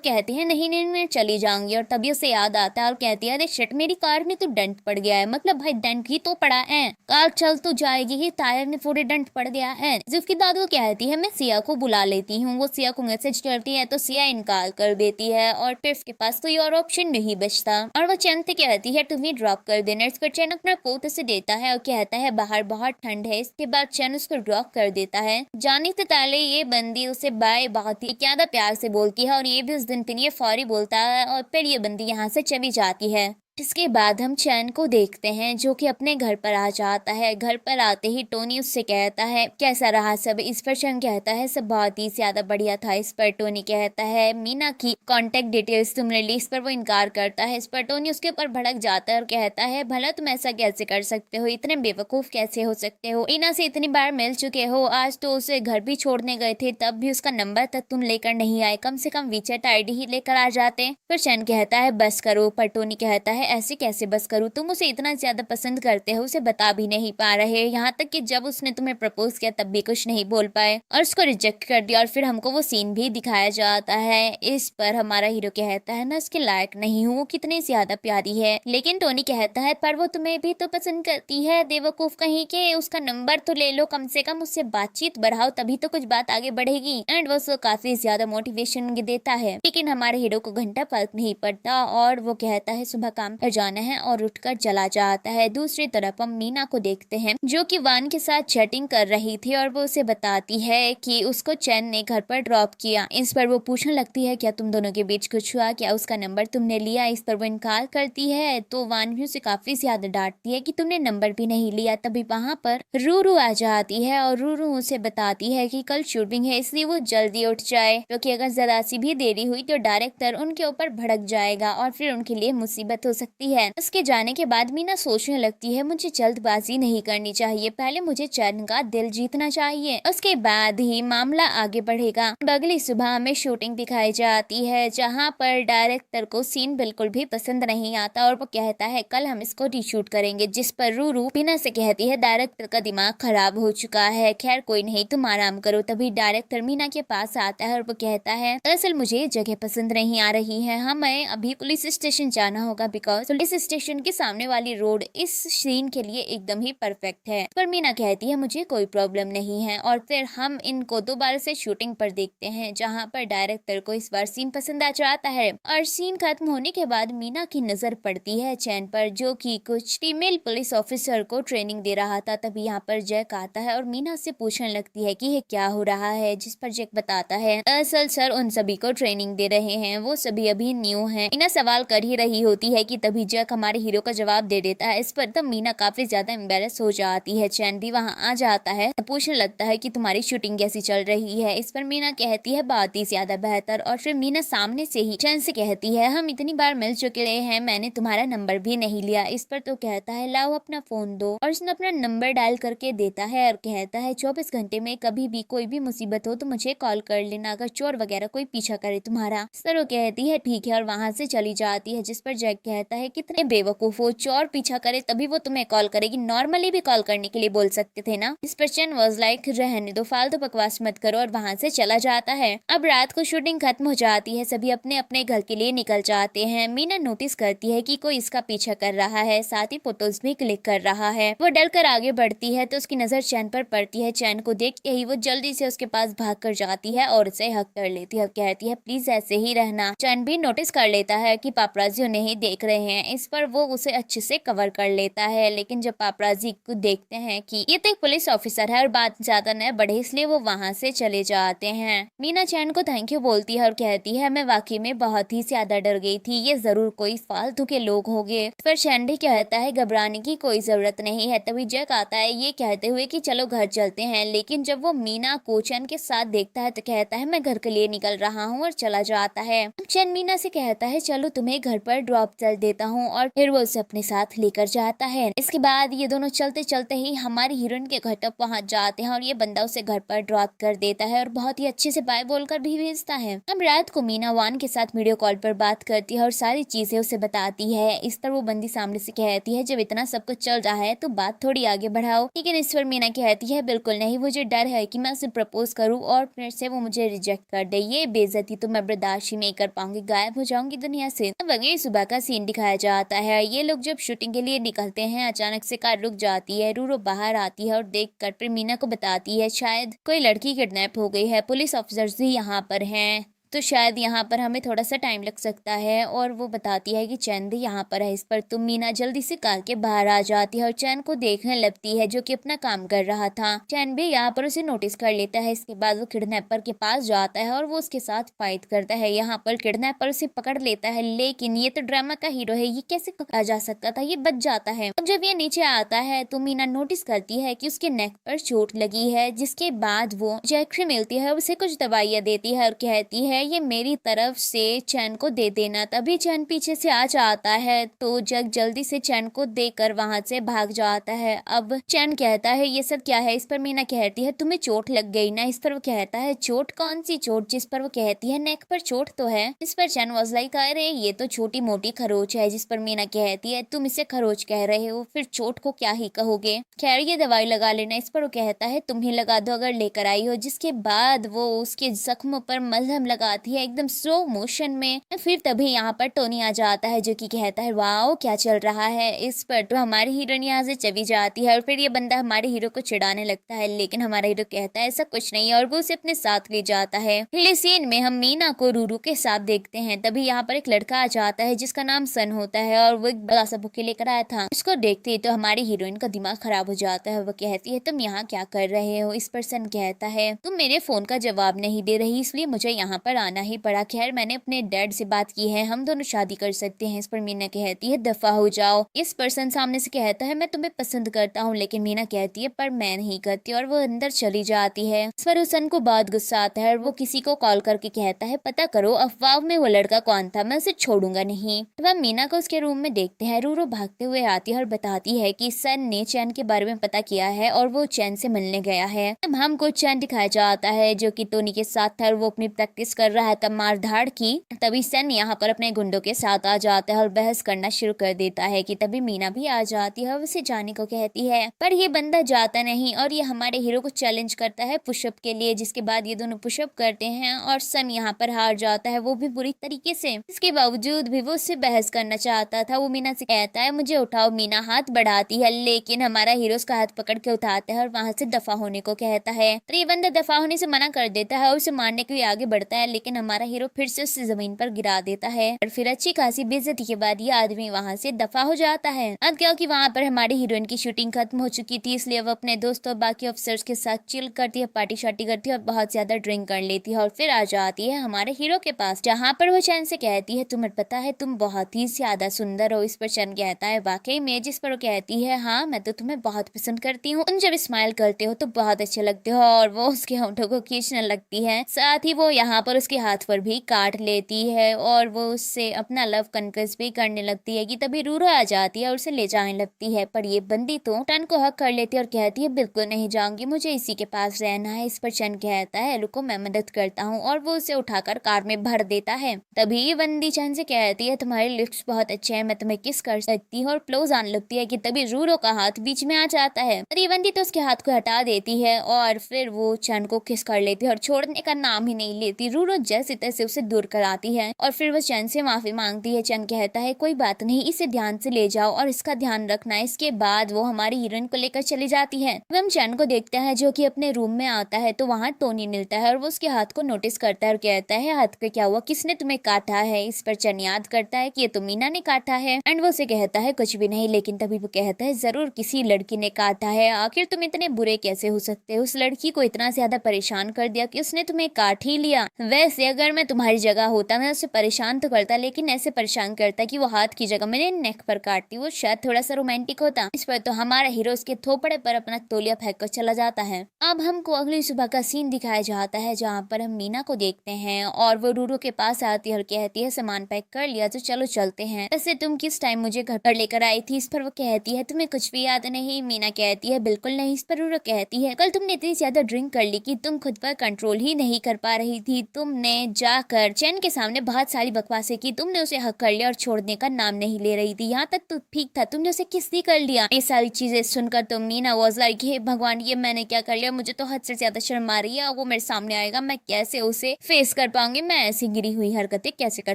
कहती है नहीं नहीं मैं चली जाऊंगी। और तभी उसे याद आता है और कहती है अरे शिट, मेरी कार में तो डेंट पड़ गया है। मतलब भाई डेंट ही तो पड़ा है, कार चल तो जाएगी ही, टायर में पूरे डेंट पड़ गया है। जिसके बाद वो कहती है मैं सिया को बुला लेती हूँ। वो सिया को मैसेज करती है तो सिया इनकार कर देती है और फिर उसके पास कोई और ऑप्शन नहीं बचता और वो चैन से कहती है तुम्हें ड्रॉप कर देना। इस पर चैन अपना कोट उसे देता है और कहता है बाहर बहुत ठंड है। इसके बाद चैन उसको ड्रॉप कर देता है। जाने से पहले ये बंदी उसे बाय बहुत ही ज्यादा प्यार से बोलती है और ये भी उस दिन के लिए फौरी बोलता है और फिर ये बंदी यहाँ से चली जाती है। इसके बाद हम चैन को देखते हैं जो कि अपने घर पर आ जाता है। घर पर आते ही टोनी उससे कहता है कैसा रहा सब। इस पर चैन कहता है सब बहुत ही ज्यादा बढ़िया था। इस पर टोनी कहता है मीना की कांटेक्ट डिटेल्स तुमने ली। इस पर वो इनकार करता है। इस पर टोनी उसके ऊपर भड़क जाता है और कहता है भला तुम ऐसा कैसे कर सकते हो, इतने बेवकूफ कैसे हो सकते हो, मीना से इतनी बार मिल चुके हो, आज तो उसे घर भी छोड़ने गए थे तब भी उसका नंबर तक तुम लेकर नहीं आए, कम से कम वीचैट आईडी ही लेकर आ जाते। फिर चैन कहता है बस करो। पर टोनी कहता है ऐसे कैसे बस करूं, तुम उसे इतना ज्यादा पसंद करते हो, उसे बता भी नहीं पा रहे, यहाँ तक कि जब उसने तुम्हें प्रपोज किया तब भी कुछ नहीं बोल पाए और उसको रिजेक्ट कर दिया। और फिर हमको वो सीन भी दिखाया जाता है। इस पर हमारा हीरो कहता है मैं उसके लायक नहीं हूँ, वो कितनी ज्यादा प्यारी है। लेकिन टोनी कहता है पर वो तुम्हें भी तो पसंद करती है, बेवकूफ कहीं के, उसका नंबर तो ले लो, कम से कम उससे बातचीत बढ़ाओ तभी तो कुछ बात आगे बढ़ेगी। एंड वो उसको काफी ज्यादा मोटिवेशन देता है। लेकिन हमारे हीरो को घंटा फर्क नहीं पड़ता और वो कहता है सुबह काम पर जाना है और उठकर चला जाता है। दूसरी तरफ हम मीना को देखते हैं जो कि वान के साथ चैटिंग कर रही थी और वो उसे बताती है कि उसको चैन ने घर पर ड्रॉप किया। इस पर वो पूछने लगती है क्या तुम दोनों के बीच कुछ हुआ, क्या उसका नंबर तुमने लिया। इस पर वो इनकार करती है तो वान भी उसे काफी ज्यादा डांटती है कि तुमने नंबर भी नहीं लिया। तभी वहाँ पर रूरू आ जाती है और रूरू उसे बताती है कि कल शूटिंग है इसलिए वो जल्दी उठ जाए, क्योंकि अगर जरा सी भी देरी हुई तो डायरेक्टर उनके ऊपर भड़क जाएगा और फिर उनके लिए मुसीबत हो सकती है। उसके जाने के बाद मीना सोचने लगती है मुझे जल्दबाजी नहीं करनी चाहिए, पहले मुझे चैन का दिल जीतना चाहिए, उसके बाद ही मामला आगे बढ़ेगा। अगली सुबह हमें शूटिंग दिखाई जाती है जहाँ पर डायरेक्टर को सीन बिल्कुल भी पसंद नहीं आता और वो कहता है कल हम इसको रीशूट करेंगे। जिस पर रूरू मीना से कहती है डायरेक्टर का दिमाग खराब हो चुका है, खैर कोई नहीं तुम आराम करो। तभी डायरेक्टर मीना के पास आता है और वो कहता है दरअसल मुझे ये जगह पसंद नहीं आ रही है, हमें अभी पुलिस स्टेशन जाना होगा बिकॉज पुलिस स्टेशन के सामने वाली रोड इस सीन के लिए एकदम ही परफेक्ट है। पर मीना कहती है मुझे कोई प्रॉब्लम नहीं है और फिर हम इनको दोबारा से शूटिंग पर देखते हैं जहाँ पर डायरेक्टर को इस बार सीन पसंद आ जाता है। और सीन खत्म होने के बाद मीना की नजर पड़ती है चैन पर जो कि कुछ फीमेल पुलिस ऑफिसर को ट्रेनिंग दे रहा था। तभी यहाँ पर जैक आता है और मीना से पूछने लगती है कि ये क्या हो रहा है। जिस पर जैक बताता है दरअसल सर उन सभी को ट्रेनिंग दे रहे हैं, वो सभी अभी न्यू हैं। मीना सवाल कर ही रही होती है कि तभी जैक हमारे हीरो का जवाब दे देता है। इस पर तब मीना काफी ज्यादा एम्बेरस हो जाती है। चैन भी वहाँ आ जाता है, पूछने लगता है कि तुम्हारी शूटिंग कैसी चल रही है। इस पर मीना कहती है बहुत ही ज्यादा बेहतर। और फिर मीना सामने से ही चैन से कहती है हम इतनी बार मिल चुके हैं, मैंने तुम्हारा नंबर भी नहीं लिया। इस पर तो कहता है लाओ अपना फोन दो और उसने अपना नंबर डायल करके देता है और कहता है 24 घंटे में कभी भी कोई भी मुसीबत हो तो मुझे कॉल कर लेना अगर चोर वगैरह कोई पीछा करे तुम्हारा। सर वो कहती है ठीक है और वहाँ से चली जाती है। जिस पर जैक कहता है कितने बेवकूफ हो, चोर पीछा करे तभी वो तुम्हें कॉल करेगी, नॉर्मली भी कॉल करने के लिए बोल सकते थे ना। इस पर चैन वाज लाइक रहने दो, फालतू बकवास मत करो और वहाँ से चला जाता है। अब रात को शूटिंग खत्म हो जाती है, सभी अपने अपने घर के लिए निकल जाते हैं। मीना नोटिस करती है कि कोई इसका पीछा कर रहा है, साथ ही फोटोज भी क्लिक कर रहा है। वो डर कर आगे बढ़ती है तो उसकी नजर चैन पर पड़ती है। चैन को देख के ही वो जल्दी से उसके पास भाग कर जाती है और उसे हक कर लेती है। कहती है प्लीज ऐसे ही रहना। चैन भी नोटिस कर लेता है कि पापराजी उन्हें ही देख रहे हैं। इस पर वो उसे अच्छे से कवर कर लेता है, लेकिन जब पापराजी को देखते हैं कि ये तो एक पुलिस ऑफिसर है और बात ज्यादा न बढ़े, इसलिए वो वहाँ से चले जाते हैं। मीना चैन को थैंक यू बोलती है और कहती है मैं वाकई में बहुत ही ज्यादा डर गई थी, ये जरूर कोई फालतू के लोग होंगे। पर चैन भी कहता है घबराने की कोई जरूरत नहीं है। तभी जैक आता है ये कहते हुए कि चलो घर चलते हैं, लेकिन जब वो मीना को चैन के साथ देखता है तो कहता है मैं घर के लिए निकल रहा हूँ और चला जाता है। चैन मीना से कहता है चलो तुम्हें घर पर ड्रॉप कर देता हूँ और फिर वो उसे अपने साथ लेकर जाता है। इसके बाद ये दोनों चलते चलते ही हमारी हीरोइन के घर तक पहुंच जाते हैं और ये बंदा उसे घर पर ड्रॉप कर देता है और बहुत ही अच्छे से बाय बोलकर भी भेजता है। अब रात को मीना वान के साथ वीडियो कॉल पर बात करती है और सारी चीजें उसे बताती है। इस पर वो बंदी सामने से कहती है जब इतना सब कुछ चल रहा है तो बात थोड़ी आगे बढ़ाओ, लेकिन इस पर मीना कहती है बिल्कुल नहीं, मुझे डर है कि मैं उसे प्रपोज करूँ और फिर से वो मुझे रिजेक्ट कर दे, ये बेइज्जती तो मैं बर्दाश्त ही नहीं कर पाऊंगी, गायब हो जाऊंगी दुनिया से। अब अगली सुबह का सीन दिखाया जाता है। ये लोग जब शूटिंग के लिए निकलते हैं अचानक से कार रुक जाती है। रूरो बाहर आती है और देखकर फिर मीना को बताती है शायद कोई लड़की किडनैप हो गई है, पुलिस ऑफिसर्स भी यहाँ पर हैं, तो शायद यहाँ पर हमें थोड़ा सा टाइम लग सकता है। और वो बताती है कि चैन भी यहाँ पर है। इस पर तुम मीना जल्दी से कार के बाहर आ जाती है और चैन को देखने लगती है जो कि अपना काम कर रहा था। चैन भी यहाँ पर उसे नोटिस कर लेता है। इसके बाद वो किडनैपर के पास जाता है और वो उसके साथ फाइट करता है। यहाँ पर किडनैपर उसे पकड़ लेता है, लेकिन ये तो ड्रामा का हीरो है, ये कैसे पकड़ा जा सकता था, ये बच जाता है। अब जब ये नीचे आता है तो मीना नोटिस करती है कि उसके नेक पर चोट लगी है, जिसके बाद वो जैक से मिलती है, उसे कुछ दवाइयाँ देती है और कहती है ये मेरी तरफ से चैन को दे देना। तभी चैन पीछे से आ जाता है तो जग जल्दी से चैन को देकर वहां से भाग जाता है। अब चैन कहता है ये सब क्या है। इस पर मीना कहती है तुम्हें चोट लग गई ना। इस पर वो कहता है चोट, कौन सी चोट। जिस पर वो कहती है नेक पर चोट तो है। इस पर चैन वाज लाइक अरे ये तो छोटी मोटी खरोच है। जिस पर मीना कहती है तुम इसे खरोच कह रहे हो, फिर चोट को क्या ही कहोगे, खैर ये दवाई लगा लेना। इस पर वो कहता है तुम ही लगा दो अगर लेकर आई हो। जिसके बाद वो उसके जख्मों पर मलहम लगाती है एकदम स्लो मोशन में। फिर तभी यहाँ पर टोनी आ जाता है जो कि कहता है वाओ क्या चल रहा है। इस पर तो हमारी हीरोइन यहाँ से चली जाती है और फिर ये बंदा हमारे हीरो को चिढ़ाने लगता है, लेकिन हमारा हीरो कहता है ऐसा कुछ नहीं है और वो उसे अपने साथ ले जाता है। अगले सीन में हम मीना को रूरू के साथ देखते हैं। तभी यहाँ पर एक लड़का आ जाता है जिसका नाम सन होता है और वो एक बड़ा सा बुके लेकर आया था। इसको देखते ही तो हमारी हीरोइन का दिमाग खराब हो जाता है। वो कहती है तुम यहाँ क्या कर रहे हो। इस पर सन कहता है तुम मेरे फोन का जवाब नहीं दे रही, इसलिए मुझे यहाँ पर आना ही पड़ा। खैर मैंने अपने डैड से बात की है, हम दोनों शादी कर सकते हैं। इस पर मीना कहती है दफा हो जाओ। इस पर्सन सामने से कहता है मैं तुम्हें पसंद करता हूँ, लेकिन मीना कहती है पर मैं नहीं करती और वो अंदर चली जाती है। इस पर सन को बहुत गुस्सा आता है और वो किसी को कॉल करके कहता है पता करो अफवाह में वो लड़का कौन था, मैं उसे छोड़ूंगा नहीं। तब हम मीना को उसके रूम में देखते हैं। रूरो भागते हुए आती है और बताती है कि सन ने चैन के बारे में पता किया है और वो चैन से मिलने गया है। तब हमको चैन दिखाया जाता है जो कि टोनी के साथ था और वो अपनी प्रैक्टिस कर रहा था मार धाड़ की। तभी सन यहाँ पर अपने गुंडों के साथ आ जाता है और बहस करना शुरू कर देता है कि तभी मीना भी आ जाती है और उसे जाने को कहती है, पर ये बंदा जाता नहीं और ये हमारे हीरो को चैलेंज करता है पुशअप के लिए। जिसके बाद ये दोनों पुशअप करते हैं और सन यहाँ पर हार जाता है, वो भी बुरी तरीके से। इसके बावजूद भी वो उससे बहस करना चाहता था। वो मीना से कहता है मुझे उठाओ। मीना हाथ बढ़ाती है, लेकिन हमारा हीरो उसका हाथ पकड़ के उठाता है और वहां से दफा होने को कहता है। तो ये बंदा दफा होने से मना कर देता है और उसे मारने के लिए आगे बढ़ता है, लेकिन हमारा हीरो फिर से उससे जमीन पर गिरा देता है और फिर अच्छी खासी बेइज्जती के बाद ये आदमी वहाँ से दफा हो जाता है। अब क्या कि वहाँ पर हमारी हीरोइन की शूटिंग खत्म हो चुकी थी, इसलिए वो अपने दोस्तों बाकी अफसर्स के साथ चिल करती है, पार्टी शार्टी करती है और बहुत ज्यादा ड्रिंक कर लेती है और फिर आ जाती है हमारे हीरो के पास, जहाँ पर वो चैन से कहती है तुम्हें पता है तुम बहुत ही ज्यादा सुंदर हो। इस पर चैन कहता है वाकई में। जिस पर वो कहती है हाँ मैं तो तुम्हें बहुत पसंद करती हूँ, तुम जब स्माइल करते हो तो बहुत अच्छे लगते हो, और वो उसके होंठों को खींचने लगती है। साथ ही वो यहाँ पर उसके हाथ पर भी काट लेती है और वो उससे अपना लव कन्फेस भी करने लगती है कि तभी रूरो आ जाती है और उसे ले जाने लगती है। पर ये बंदी तो टन को हक कर लेती है और कहती है बिल्कुल नहीं जाऊंगी, मुझे इसी के पास रहना है। इस पर चैन कहता है रुको मैं मदद करता हूँ, और वो उसे उठाकर कार में भर देता है। तभी ये बंदी चैन से कहती है तुम्हारे लिप्स बहुत अच्छे हैं, मैं तुम्हें किस कर सकती हूँ, और क्लोज आने लगती है कि तभी रूरो का हाथ बीच में आ जाता है। ये बंदी तो उसके हाथ को हटा देती है और फिर वो चैन को किस कर लेती है और छोड़ने का नाम ही नहीं लेती। रूरो वो जैसे तैसे उसे दूर कराती है और फिर वो चैन से माफी मांगती है। चैन कहता है कोई बात नहीं, इसे ध्यान से ले जाओ और इसका ध्यान रखना। इसके बाद वो हमारी हीरोइन को लेकर चली जाती है। हम चैन को देखते हैं जो कि अपने रूम में आता है तो वहाँ टोनी मिलता है और वो उसके हाथ को नोटिस करता है और कहता है हाथ पे क्या हुआ, किसने तुम्हें काटा है। इस पर चैन याद करता है कि ये तो मीना ने काटा है एंड वो उसे कहता है कुछ भी नहीं, लेकिन तभी वो कहता है जरूर किसी लड़की ने काटा है, आखिर तुम इतने बुरे कैसे हो सकते हो, उस लड़की को इतना ज्यादा परेशान कर दिया कि उसने तुम्हें काट ही लिया। वैसे अगर मैं तुम्हारी जगह होता मैं उसे परेशान तो करता, लेकिन ऐसे परेशान करता कि वो हाथ की जगह मैंने नेक पर काटती, वो शायद थोड़ा सा रोमांटिक होता। इस पर तो हमारा हीरो उसके थोपड़े पर अपना तौलिया फेंक कर चला जाता है। अब हमको अगली सुबह का सीन दिखाया जाता है जहाँ पर हम मीना को देखते हैं और वो रूरू के पास आती है और कहती है सामान पैक कर लिया तो चलो चलते हैं, वैसे तुम किस टाइम मुझे घर पर लेकर आई थी। इस पर वो कहती है तुम्हें कुछ भी याद नहीं। मीना कहती है बिल्कुल नहीं। इस पर रूरू कहती है कल तुमने इतनी ज्यादा ड्रिंक कर ली कि तुम खुद पर कंट्रोल ही नहीं कर पा रही थी, तुमने जाकर चैन के सामने बहुत सारी बकवासें की, तुमने उसे हक कर लिया और छोड़ने का नाम नहीं ले रही थी, यहाँ तक तो ठीक था तुमने उसे किस भी कर लिया। ये सारी चीजें सुनकर तो मीना वाज लाइक हे भगवान ये मैंने क्या कर लिया, मुझे तो हद से ज्यादा शर्म आ रही है, वो मेरे सामने आएगा मैं कैसे उसे फेस कर पाऊंगी, मैं ऐसी गिरी हुई हरकतें कैसे कर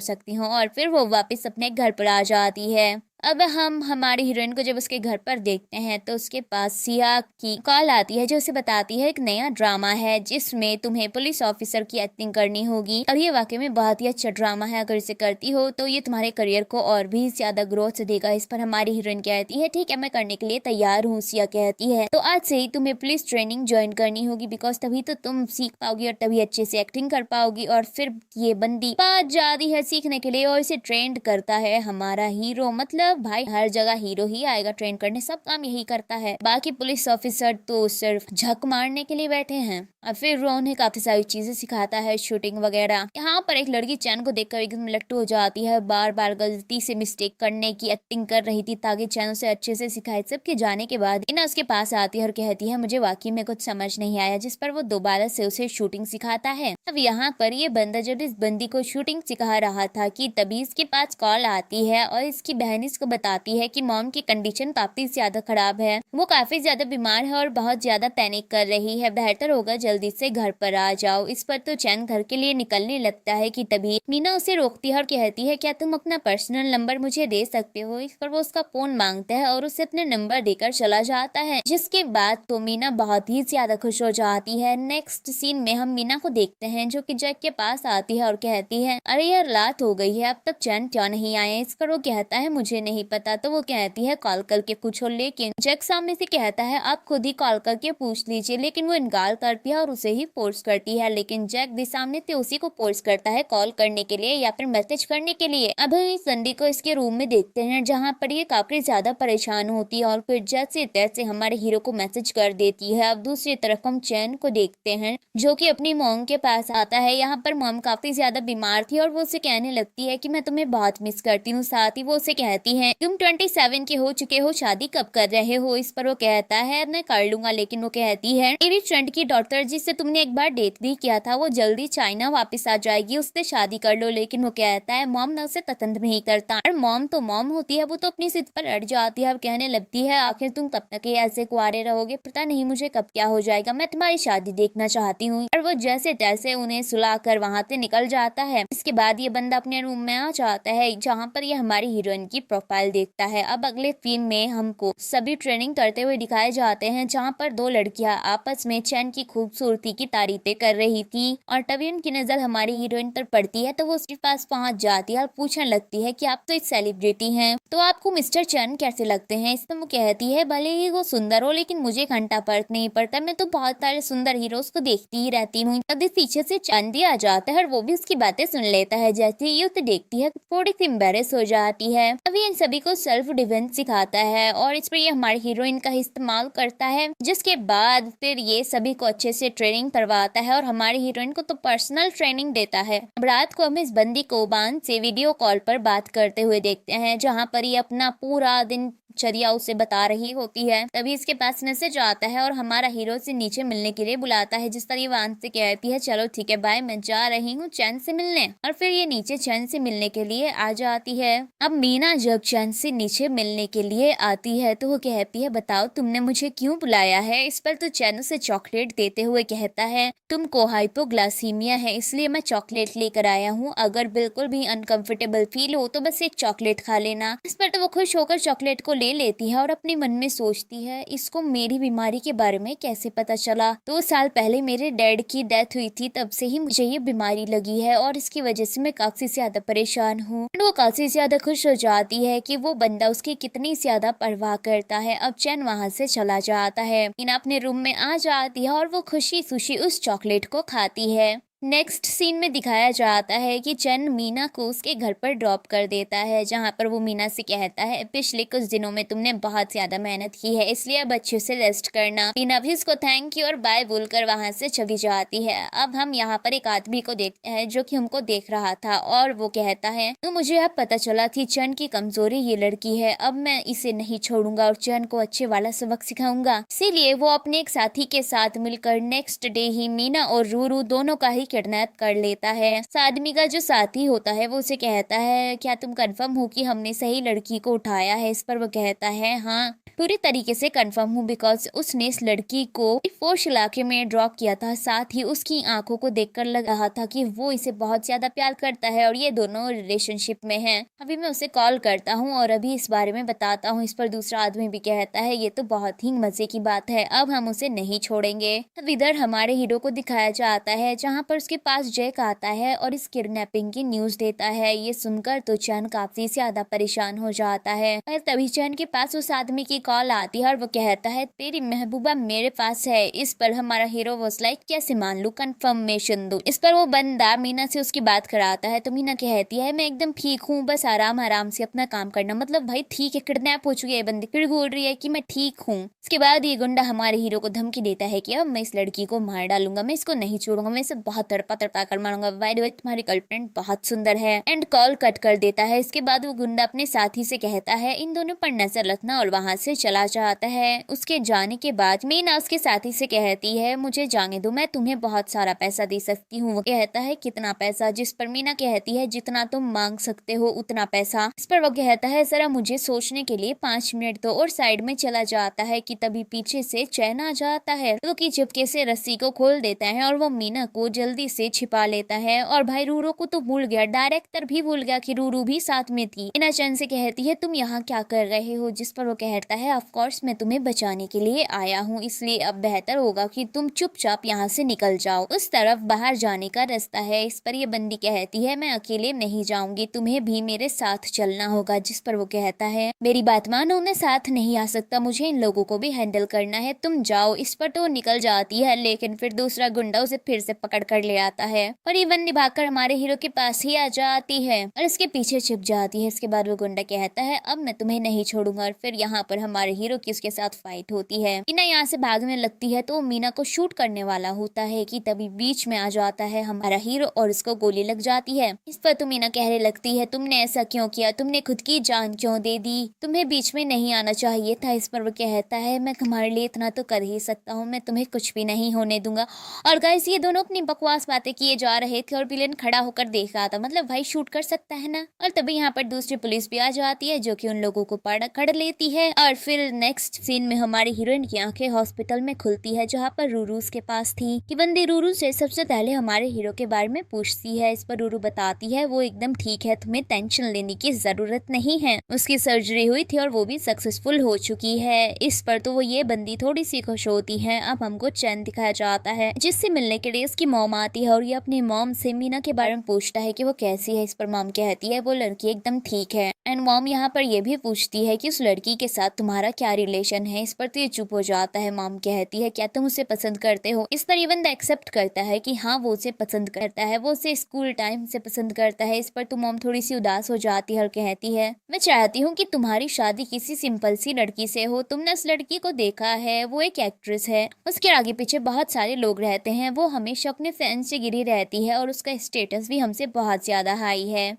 सकती हूँ। और फिर वो वापस अपने घर पर आ जाती है। अब हम हमारी हीरोइन को जब उसके घर पर देखते हैं तो उसके पास सिया की कॉल आती है जो उसे बताती है एक नया ड्रामा है जिसमें तुम्हें पुलिस ऑफिसर की एक्टिंग करनी होगी और ये वाकई में बहुत ही अच्छा ड्रामा है, अगर इसे करती हो तो ये तुम्हारे करियर को और भी ज्यादा ग्रोथ देगा। इस पर हमारी हीरोइन कहती है ठीक है मैं करने के लिए तैयार हूँ। सिया कहती है तो आज से ही तुम्हें पुलिस ट्रेनिंग ज्वाइन करनी होगी बिकॉज तभी तो तुम सीख पाओगी और तभी अच्छे से एक्टिंग कर पाओगी। और फिर ये बंदी पास जाती है सीखने के लिए और इसे ट्रेंड करता है हमारा हीरो। मतलब भाई हर जगह हीरो ही आएगा ट्रेन करने, सब काम यही करता है, बाकी पुलिस ऑफिसर तो सिर्फ झक मारने के लिए बैठे हैं। और फिर वो उन्हें काफी सारी चीजें सिखाता है, शूटिंग वगैरह। यहाँ पर एक लड़की चैन को देखकर एकदम लट्टू हो जाती है, बार बार गलती से मिस्टेक करने की एक्टिंग कर रही थी ताकि चैन उसे अच्छे से सिखाए। सबके जाने के बाद इना उसके पास आती है और कहती है मुझे वाकई में कुछ समझ नहीं आया, जिस पर वो दोबारा से उसे शूटिंग सिखाता है। अब यहाँ पर ये बंदा जब इस बंदी को शूटिंग सिखा रहा था कि तभी इसके पास कॉल आती है और इसकी बहन इसको बताती है कि मॉम की कंडीशन काफी ज्यादा खराब है, वो काफी ज्यादा बीमार है और बहुत ज्यादा पैनिक कर रही है, बेहतर होगा जल्दी से घर पर आ जाओ। इस पर तो चैन घर के लिए निकलने लगता है कि तभी मीना उसे रोकती है और कहती है क्या तुम अपना पर्सनल नंबर मुझे दे सकते हो। इस पर वो उसका फोन मांगता है और उसे अपने नंबर देकर चला जाता है, जिसके बाद तो मीना बहुत ही ज्यादा खुश हो जाती है। नेक्स्ट सीन में हम मीना को देखते हैं जो कि जैक के पास आती है और कहती है अरे यार रात हो गई है अब तक चैन क्यों नहीं आए। इस पर वो कहता है मुझे नहीं पता। तो वो कहती है कॉल करके पूछो, लेकिन जैक सामने से कहता है आप खुद ही कॉल करके पूछ लीजिए, लेकिन वो इनकार करती है और उसे ही फोर्स करती है। लेकिन जैक भी सामने से उसी को फोर्स करता है कॉल करने के लिए या फिर मैसेज करने के लिए। अब हम इस संडे को इसके रूम में देखते हैं जहाँ पर ये काफी ज्यादा परेशान होती है और फिर जैसे तैसे हमारे हीरो को मैसेज कर देती है। अब दूसरी तरफ हम चैन को देखते हैं जो कि अपनी मॉम के पास आता है। यहाँ पर मॉम काफी ज्यादा बीमार थी और वो उसे कहने लगती है कि मैं तुम्हें बहुत मिस करती हूँ। साथ ही वो उसे कहती है तुम 27 के हो चुके हो, शादी कब कर रहे हो। इस पर वो कहता है मैं कर लूंगा, लेकिन वो कहती है मेरी फ्रेंड की डॉटर जिससे तुमने एक बार डेट भी किया था वो जल्दी चाइना वापस आ जाएगी, उससे शादी कर लो। लेकिन वो कहता है मॉम मैं उसे पसंद नहीं करता। और मॉम तो मॉम होती है, वो तो अपनी जिद पर अड़ जाती है और कहने लगती है आखिर तुम कब तक ऐसे कुआरे रहोगे, पता नहीं मुझे कब क्या हो जाएगा, मैं तुम्हारी शादी देखना चाहती हूँ। और वो जैसे तैसे उन्हें सुलाकर वहाँ से निकल जाता है। इसके बाद ये बंदा अपने रूम में आ जाता है जहाँ पर ये हमारी हीरोइन की प्रोफाइल देखता है। अब अगले फिल्म में हमको सभी ट्रेनिंग करते हुए दिखाए जाते हैं जहाँ पर दो लड़कियां आपस में चैन की खूबसूरती की तारीफें कर रही थी और तभी उनकी नजर हमारी हीरोइन पर पड़ती है तो वो उसके पास पहुंच जाती है और पूछने लगती है कि आप तो एक सेलिब्रिटी हैं तो आपको मिस्टर चैन कैसे लगते हैं। इस पर वो कहती है भले ही वो सुंदर हो लेकिन मुझे घंटा फर्क नहीं पड़ता, मैं तो बहुत सारे सुंदर हीरोज को देखती ही रहती हूँ। तभी पीछे से चैन भी आ जाता है और वो भी उसकी बातें सुन लेता है। जैसे ही उसे देखती है थोड़ी सी एम्बेरेस हो जाती है। अभी इन सभी को सेल्फ डिफेंस सिखाता है और इस पर ये हमारी हीरोइन का इस्तेमाल करता है, जिसके बाद फिर ये सभी को अच्छे से ट्रेनिंग करवाता है और हमारी हीरोइन को तो पर्सनल ट्रेनिंग देता है। अब रात को हम इस बंदी को बांध से वीडियो कॉल पर बात करते हुए देखते हैं जहाँ पर ये अपना पूरा दिन दिनचर्या उसे बता रही होती है। तभी इसके पास मैसेज आता है और हमारा हीरो से नीचे मिलने के लिए बुलाता है, जिस पर ये वान से कहती है चलो ठीक है बाय, मैं जा रही हूँ चैन से मिलने। और फिर ये नीचे चैन से मिलने के लिए आ जाती है। अब मीना जब चैन से नीचे मिलने के लिए आती है तो वो कहती है बताओ तुमने मुझे क्यों बुलाया है। इस पर तो चैन उसे चॉकलेट देते हुए कहता है तुमको हाइपोग्लासीमिया है इसलिए मैं चॉकलेट लेकर आया हूँ, अगर बिल्कुल भी अनकंफर्टेबल फील हो तो बस एक चॉकलेट खा लेना। इस पर तो वो खुश होकर चॉकलेट को ले लेती है और अपने मन में सोचती है इसको मेरी बीमारी के बारे में कैसे पता चला। 2 साल पहले मेरे डैड की डेथ हुई थी, तब से ही मुझे ये बीमारी लगी है और इसकी वजह से मैं काफी ज्यादा परेशान हूँ। वो काफी ज्यादा खुश हो जाती है कि वो बंदा उसकी कितनी ज्यादा परवाह करता है। अब चैन वहाँ से चला जाता है, मीना अपने रूम में आ जाती है और वो खुशी खुशी उस चॉकलेट को खाती है। नेक्स्ट सीन में दिखाया जाता है कि चैन मीना को उसके घर पर ड्रॉप कर देता है, जहां पर वो मीना से कहता है पिछले कुछ दिनों में तुमने बहुत ज्यादा मेहनत की है इसलिए अब अच्छे से रेस्ट करना। मीना भी उसको थैंक यू और बाय बोलकर वहां से चली जाती है। अब हम यहाँ पर एक आदमी को देखते हैं जो कि हमको देख रहा था और वो कहता है तो मुझे अब पता चला कि चैन की कमजोरी ये लड़की है, अब मैं इसे नहीं छोड़ूंगा और चैन को अच्छे वाला सबक सिखाऊंगा। इसीलिए वो अपने एक साथी के साथ मिलकर नेक्स्ट डे ही मीना और रूरू दोनों का ही किडनैप कर लेता है। इस आदमी का जो साथी होता है वो उसे कहता है क्या तुम कंफर्म हो कि हमने सही लड़की को उठाया है। इस पर वो कहता है हाँ पूरी तरीके से कंफर्म हूँ, बिकॉज उसने इस लड़की को फोर्श इलाके में ड्रॉप किया था, साथ ही उसकी आंखों को देखकर लग रहा था कि वो इसे बहुत ज्यादा प्यार करता है और ये दोनों रिलेशनशिप में हैं। अभी मैं उसे कॉल करता हूँ और अभी इस बारे में बताता हूँ। इस पर दूसरा आदमी भी कहता है ये तो बहुत ही मजे की बात है, अब हम उसे नहीं छोड़ेंगे। अब इधर हमारे हीरो को दिखाया जाता है जहाँ पर उसके पास जैक आता है और इस किडनैपिंग की न्यूज देता है। ये सुनकर तो चैन काफी ज्यादा परेशान हो जाता है और तभी चैन के पास उस आदमी की कॉल आती है और वो कहता है तेरी महबूबा मेरे पास है। इस पर हमारा हीरो वाज लाइक कैसे मान लूं, कंफर्मेशन दो। इस पर वो बंदा मीना से उसकी बात कराता है तो मीना कहती है मैं एकदम ठीक हूँ, बस आराम आराम से अपना काम करना। मतलब भाई ठीक है, किडनैप हो चुकी है बंदी, फिर बोल रही है कि मैं ठीक हूँ। इसके बाद ये गुंडा हमारे हीरो को धमकी देता है कि अब मैं इस लड़की को मार डालूंगा, मैं इसको नहीं छोड़ूंगा, मैं इसे बहुत तड़पा तड़पा कर मारूंगा। बाय द वे तुम्हारी गर्लफ्रेंड बहुत सुंदर है। एंड कॉल कट कर देता है। इसके बाद वो गुंडा अपने साथी से कहता है इन दोनों पर नजर रखना और वहां से चला जाता है। उसके जाने के बाद मीना उसके साथी से कहती है मुझे जाने दो, मैं तुम्हें बहुत सारा पैसा दे सकती हूँ। वो कहता है कितना पैसा। जिस पर मीना कहती है जितना तुम मांग सकते हो उतना पैसा। इस पर वो कहता है जरा मुझे सोचने के लिए 5 मिनट दो और साइड में चला जाता है कि तभी पीछे से चैन आ जाता है वो की चुपके से रस्सी को खोल देता है और वो मीना को जल्दी से छिपा लेता है। और भाई रूरू को तो भूल गया, डायरेक्टर भी भूल गया कि रूरू भी साथ में थी। मीना चैन से कहती है तुम यहाँ क्या कर रहे हो। जिस पर वो कहता है ऑफ कोर्स मैं तुम्हें बचाने के लिए आया हूँ, इसलिए अब बेहतर होगा कि तुम चुपचाप यहाँ से निकल जाओ, उस तरफ बाहर जाने का रास्ता है। इस पर ये बंदी कहती है मैं अकेले नहीं जाऊंगी, तुम्हें भी मेरे साथ चलना होगा। जिस पर वो कहता है मेरी बात मानो, मैं साथ नहीं आ सकता, मुझे इन लोगों को भी हैंडल करना है, तुम जाओ। इस पर तो निकल जाती है लेकिन फिर दूसरा गुंडा उसे फिर से पकड़ कर ले आता है और ये बंदी भागकर हमारे हीरो के पास ही आ जाती है और इसके पीछे छिप जाती है। इसके बाद वो गुंडा कहता है अब मैं तुम्हें नहीं छोड़ूंगा और फिर यहाँ पर हमारे हीरो की उसके साथ फाइट होती है। मीना यहाँ से भागने लगती है तो वो मीना को शूट करने वाला होता है कि तभी बीच में आ जाता है हमारा हीरो और उसको गोली लग जाती है। इस पर तो मीना कहने लगती है तुमने ऐसा क्यों किया, तुमने खुद की जान क्यों दे दी, तुम्हें बीच में नहीं आना चाहिए था। इस पर वो कहता है मैं तुम्हारे लिए इतना तो कर ही सकता हूँ, मैं तुम्हें कुछ भी नहीं होने दूंगा। और गाइस ये दोनों अपनी बकवास बातें किए जा रहे थे और विलेन खड़ा होकर देख रहा था, मतलब भाई शूट कर सकता है ना। और तभी यहाँ पर दूसरी पुलिस भी आ जाती है जो कि उन लोगों को पकड़ लेती है। और फिर नेक्स्ट सीन में हमारी हीरोइन की आंखें हॉस्पिटल में खुलती है जहाँ पर रूरू के पास थी कि बंदी रूरू से सबसे पहले हमारे हीरो के बारे में पूछती है। इस पर रूरू बताती है वो एकदम ठीक है, तुम्हें टेंशन लेने की जरूरत नहीं है, उसकी सर्जरी हुई थी और वो भी सक्सेसफुल हो चुकी है। इस पर तो वो ये बंदी थोड़ी सी खुश होती है। अब हमको चैन दिखाया जाता है जिससे मिलने के लिए उसकी मॉम आती है और ये अपनी मॉम से मीना के बारे में पूछता है कि वो कैसी है। इस पर मॉम कहती है वो लड़की एकदम ठीक है। एंड मॉम यहाँ पर ये भी पूछती है कि उस लड़की के साथ तुम्हारा क्या रिलेशन है। इस पर तो ये चुप हो जाता है। मॉम कहती है क्या तुम उसे पसंद करते हो। इस पर ये बंदा एक्सेप्ट करता है कि हाँ वो उसे पसंद करता है, वो उसे स्कूल टाइम से पसंद करता है। इस पर तो मॉम थोड़ी सी उदास हो जाती है और कहती है मैं चाहती हूँ कि तुम्हारी शादी किसी सिंपल सी लड़की से हो, तुमने उस लड़की को देखा है, वो एक एक्ट्रेस है, उसके आगे पीछे बहुत सारे लोग रहते हैं, वो हमेशा अपने फैंस से घिरी रहती है और उसका स्टेटस भी हमसे बहुत ज्यादा हाई है।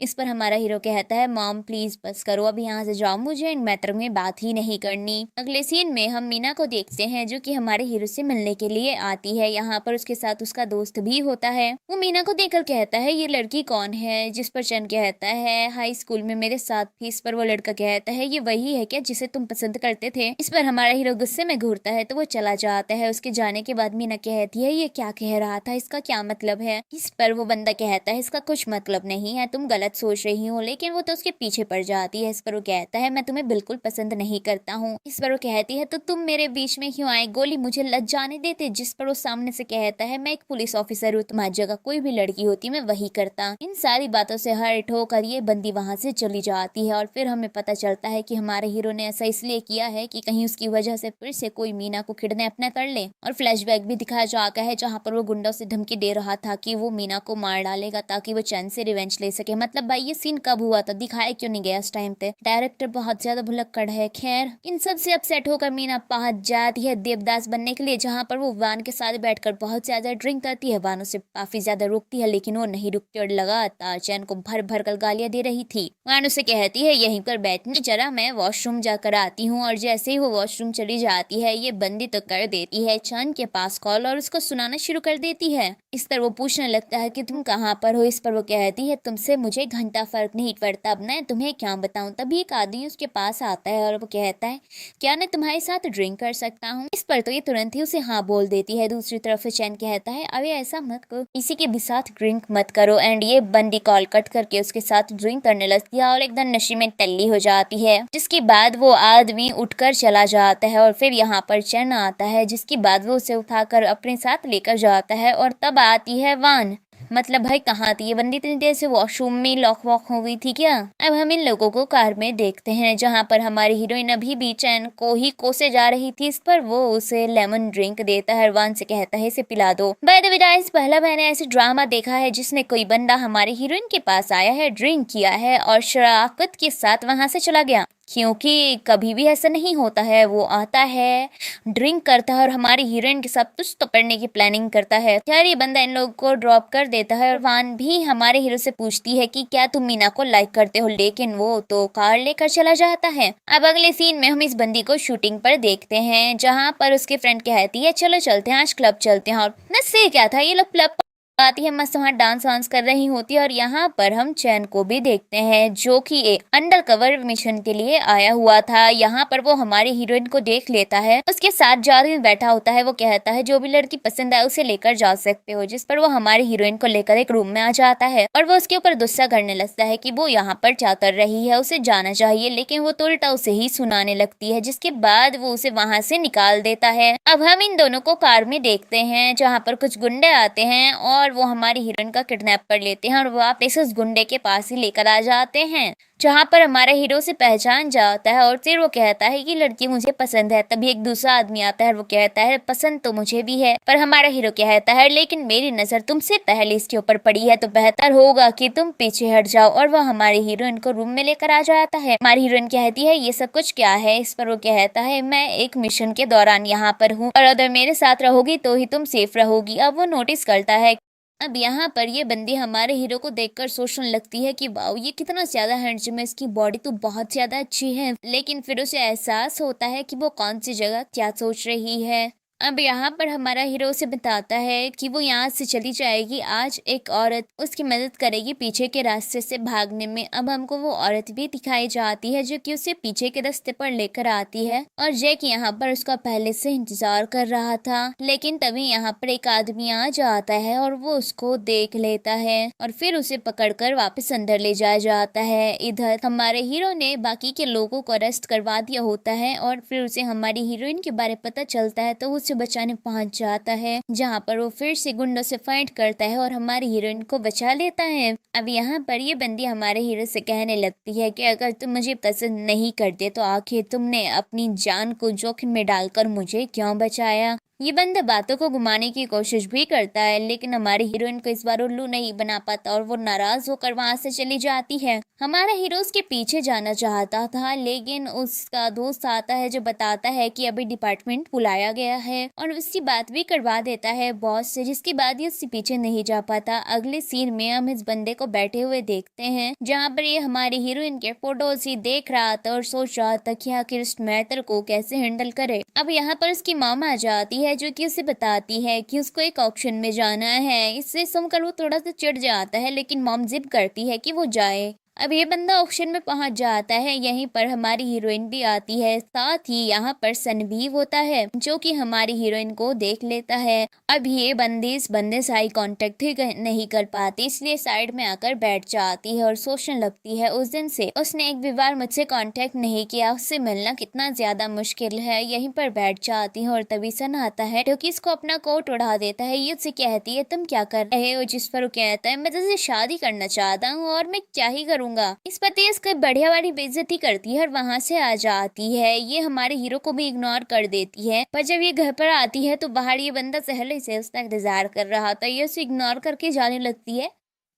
इस पर हमारा हीरो कहता है मॉम प्लीज बस करो, अब यहाँ से जाओ, मुझे इन मैटर में बात ही नहीं करनी। अगले सीन में हम मीना को देखते हैं जो कि हमारे हीरो से मिलने के लिए आती है। यहाँ पर उसके साथ उसका दोस्त भी होता है। वो मीना को देखकर कहता है ये लड़की कौन है, जिस पर चंद कहता है हाई स्कूल में मेरे साथ थी। इस पर वो लड़का कहता है ये वही है क्या जिसे तुम पसंद करते थे। इस पर हमारा हीरो गुस्से में घूरता है तो वो चला जाता है। उसके जाने के बाद मीना कहती है ये क्या कह रहा था, इसका क्या मतलब है। इस पर वो बंदा कहता है इसका कुछ मतलब नहीं है, तुम गलत सोच रही हो। लेकिन वो तो उसके पीछे पड़ जाती है। इस पर वो कहता है मैं तुम्हें बिल्कुल पसंद नहीं करता हूँ। इस पर वो कहती है तो तुम मेरे बीच में क्यों आए, गोली मुझे लग जाने देते। जिस पर वो सामने से कहता है मैं एक पुलिस ऑफिसर हूँ, तुम्हारी जगह कोई भी लड़की होती मैं वही करता। इन सारी बातों से हर्ट होकर ये बंदी वहां से चली जाती है। और फिर हमें पता चलता है कि हमारे हीरो ने ऐसा इसलिए किया है कि कहीं उसकी वजह से फिर से कोई मीना को किडनैप न कर ले। और फ्लैशबैक भी दिखाया जाता है जहाँ पर वो गुंडों से धमकी दे रहा था कि वो मीना को मार डालेगा ताकि वो चैन से रिवेंज ले सके। मतलब भाई ये सीन कब हुआ था, दिखाया क्यों नहीं गया इस टाइम पे। डायरेक्टर बहुत ज्यादा भुलक्कड़ है। खैर इन सब से अपसेट होकर मीना पहुंच जाती है देवदास बनने के लिए, जहाँ पर वो वान के साथ बैठकर बहुत ज्यादा ड्रिंक करती है। वान उसे काफी ज्यादा रोकती है लेकिन वो नहीं रुकती और लगातार चैन को भर भर कर गालियां दे रही थी। वान उसे कहती है यहीं पर बैठने जरा, मैं वॉशरूम जाकर आती हूँ। और जैसे ही वो वॉशरूम चली जाती है ये बंदी तो कर देती है चैन के पास कॉल और उसको सुनाना शुरू कर देती है। इस पर वो पूछने लगता है कि तुम कहाँ पर हो। इस पर वो कहती है तुमसे मुझे घंटा फर्क नहीं पड़ता, अब मैं तुम्हें क्या बताऊं। तभी एक आदमी उसके पास आता है और वो कहता है क्या मैं तुम्हारे साथ ड्रिंक कर सकता हूँ। इस पर तो ये तुरंत ही उसे हाँ बोल देती है। दूसरी तरफ से चैन कहता है अरे ऐसा मत करो, किसी के भी साथ ड्रिंक मत करो। एंड ये बंदी कॉल कट करके उसके साथ ड्रिंक करने लगती है और एकदम नशे में टल्ली हो जाती है। जिसके बाद वो आदमी उठकर चला जाता है और फिर यहाँ पर चैन आता है, जिसके बाद वो उसे उठाकर अपने साथ लेकर जाता है। और तब आती है वान। मतलब भाई कहाँ थी ये बंदी, इतनी देर से वॉशरूम में लॉक वॉक हो गई थी क्या। अब हम इन लोगों को कार में देखते हैं जहाँ पर हमारी हीरोइन अभी भी चैन को ही कोसे जा रही थी। इस पर वो उसे लेमन ड्रिंक देता है, वान से कहता है इसे पिला दो। बाय द वे गाइस, पहला मैंने ऐसे ड्रामा देखा है जिसने कोई बंदा हमारे हीरोइन के पास आया है, ड्रिंक किया है और शराफत के साथ वहां से चला गया। क्योंकि कभी भी ऐसा नहीं होता है, वो आता है ड्रिंक करता है और हमारी हीरोइन के साथ कुछ तो करने की प्लानिंग करता है। यार ये बंदा इन लोगों को ड्रॉप कर देता है और वान भी हमारे हीरो से पूछती है कि क्या तुम मीना को लाइक करते हो, लेकिन वो तो कार लेकर चला जाता है। अब अगले सीन में हम इस बंदी को शूटिंग पर देखते हैं जहाँ पर उसके फ्रेंड कहती है चलो चलते हैं आज क्लब चलते हैं। और न से क्या था, ये लोग क्लब आती है, मस्त वहाँ डांस वांस कर रही होती है। और यहाँ पर हम चैन को भी देखते हैं जो कि एक अंडर कवर मिशन के लिए आया हुआ था। यहाँ पर वो हमारी हीरोइन को देख लेता है, उसके साथ जारी बैठा होता है। वो कहता है जो भी लड़की पसंद आए उसे लेकर जा सकते हो। जिस पर वो हमारी हीरोइन को लेकर एक रूम में आ जाता है और वो उसके ऊपर गुस्सा करने लगता है कि वो यहाँ पर क्या कर रही है, उसे जाना चाहिए। लेकिन वो तो उल्टा उसे ही सुनाने लगती है, जिसके बाद वो उसे वहां से निकाल देता है। अब हम इन दोनों को कार में देखते हैं जहाँ पर कुछ गुंडे आते हैं और वो हमारी हीरोइन का किडनैप कर लेते हैं और वो वापस उस गुंडे के पास ही लेकर आ जाते हैं, जहाँ पर हमारा हीरो से पहचान जाता है। और फिर वो कहता है कि लड़की मुझे पसंद है। तभी एक दूसरा आदमी आता है और वो कहता है पसंद तो मुझे भी है, पर हमारा हीरो कहता है लेकिन मेरी नजर तुमसे पहले इसके ऊपर पड़ी है, तो बेहतर होगा कि तुम पीछे हट जाओ। और वो हमारी हीरोइन को रूम में लेकर आ जाता है। हमारी हीरोइन कहती है ये सब कुछ क्या है। इस पर वो कहता है मैं एक मिशन के दौरान यहाँ पर हूँ और अगर मेरे साथ रहोगी तो ही तुम सेफ रहोगी। अब वो नोटिस करता है। अब यहाँ पर ये बंदी हमारे हीरो को देखकर सोचने लगती है कि वाओ ये कितना ज्यादा हैंडसम है, इसकी बॉडी तो बहुत ज्यादा अच्छी है। लेकिन फिर उसे एहसास होता है कि वो कौन सी जगह क्या सोच रही है। अब यहाँ पर हमारा हीरो उसे बताता है कि वो यहाँ से चली जाएगी, आज एक औरत उसकी मदद करेगी पीछे के रास्ते से भागने में। अब हमको वो औरत भी दिखाई जाती है जो कि उसे पीछे के रास्ते पर लेकर आती है और जैक यहाँ पर उसका पहले से इंतजार कर रहा था। लेकिन तभी यहाँ पर एक आदमी आ जाता है और वो उसको देख लेता है और फिर उसे पकड़कर वापस अंदर ले जाया जाता है। इधर हमारे हीरो ने बाकी के लोगों को अरेस्ट करवा दिया होता है और फिर उसे हमारी हीरोइन के बारे पता चलता है तो उसे बचाने पहुंच जाता है, जहां पर वो फिर से गुंडों से फाइट करता है और हमारी हीरोइन को बचा लेता है। अब यहाँ पर ये बंदी हमारे हीरो से कहने लगती है कि अगर तुम मुझे पसंद नहीं करते तो आखिर तुमने अपनी जान को जोखिम में डालकर मुझे क्यों बचाया। ये बंदा बातों को घुमाने की कोशिश भी करता है लेकिन हमारी हीरोइन को इस बार उल्लू नहीं बना पाता और वो नाराज होकर वहां से चली जाती है। हमारा हीरो उसके पीछे जाना चाहता था, लेकिन उसका दोस्त आता है जो बताता है कि अभी डिपार्टमेंट बुलाया गया है और उसकी बात भी करवा देता है बॉस से, जिसके बाद ये उससे पीछे नहीं जा पाता। अगले सीन में हम इस बंदे को बैठे हुए देखते हैं, जहाँ पर ये हमारी हीरोइन के फोटोज ही देख रहा था और सोच रहा था कि आखिर इस मैटर को कैसे हैंडल करे। अब यहाँ पर उसकी मॉम आ जाती है, जो कि उसे बताती है कि उसको एक ऑक्शन में जाना है। इससे सुनकर वो थोड़ा सा चिढ़ जाता है, लेकिन मॉम जिद करती है कि वो जाए। अब ये बंदा ऑक्शन में पहुंच जाता है। यहीं पर हमारी हीरोइन भी आती है, साथ ही यहाँ पर सन भी होता है, जो कि हमारी हीरोइन को देख लेता है। अब ये बंदी इस बंदे से आई कांटेक्ट ही नहीं कर पाती, इसलिए साइड में आकर बैठ जाती है और सोचने लगती है उस दिन से उसने एक भी बार मुझसे कांटेक्ट नहीं किया, उससे मिलना कितना ज्यादा मुश्किल है। यहीं पर बैठ जाती है और तभी सन आता है, जो कि इसको अपना कोट उड़ा देता है। ये उससे कहती है तुम क्या कर रहे हो, जिस पर वो कहता है मैं तुझसे शादी करना चाहता हूँ और मैं क्या ही करूँगा। इस पर तेज इसका बढ़िया वाली बेइज्जती करती है और वहां से आ जाती है। ये हमारे हीरो को भी इग्नोर कर देती है, पर जब ये घर पर आती है तो बाहर ये बंदा पहले से उसका इंतजार कर रहा था। ये उसे इग्नोर करके जाने लगती है,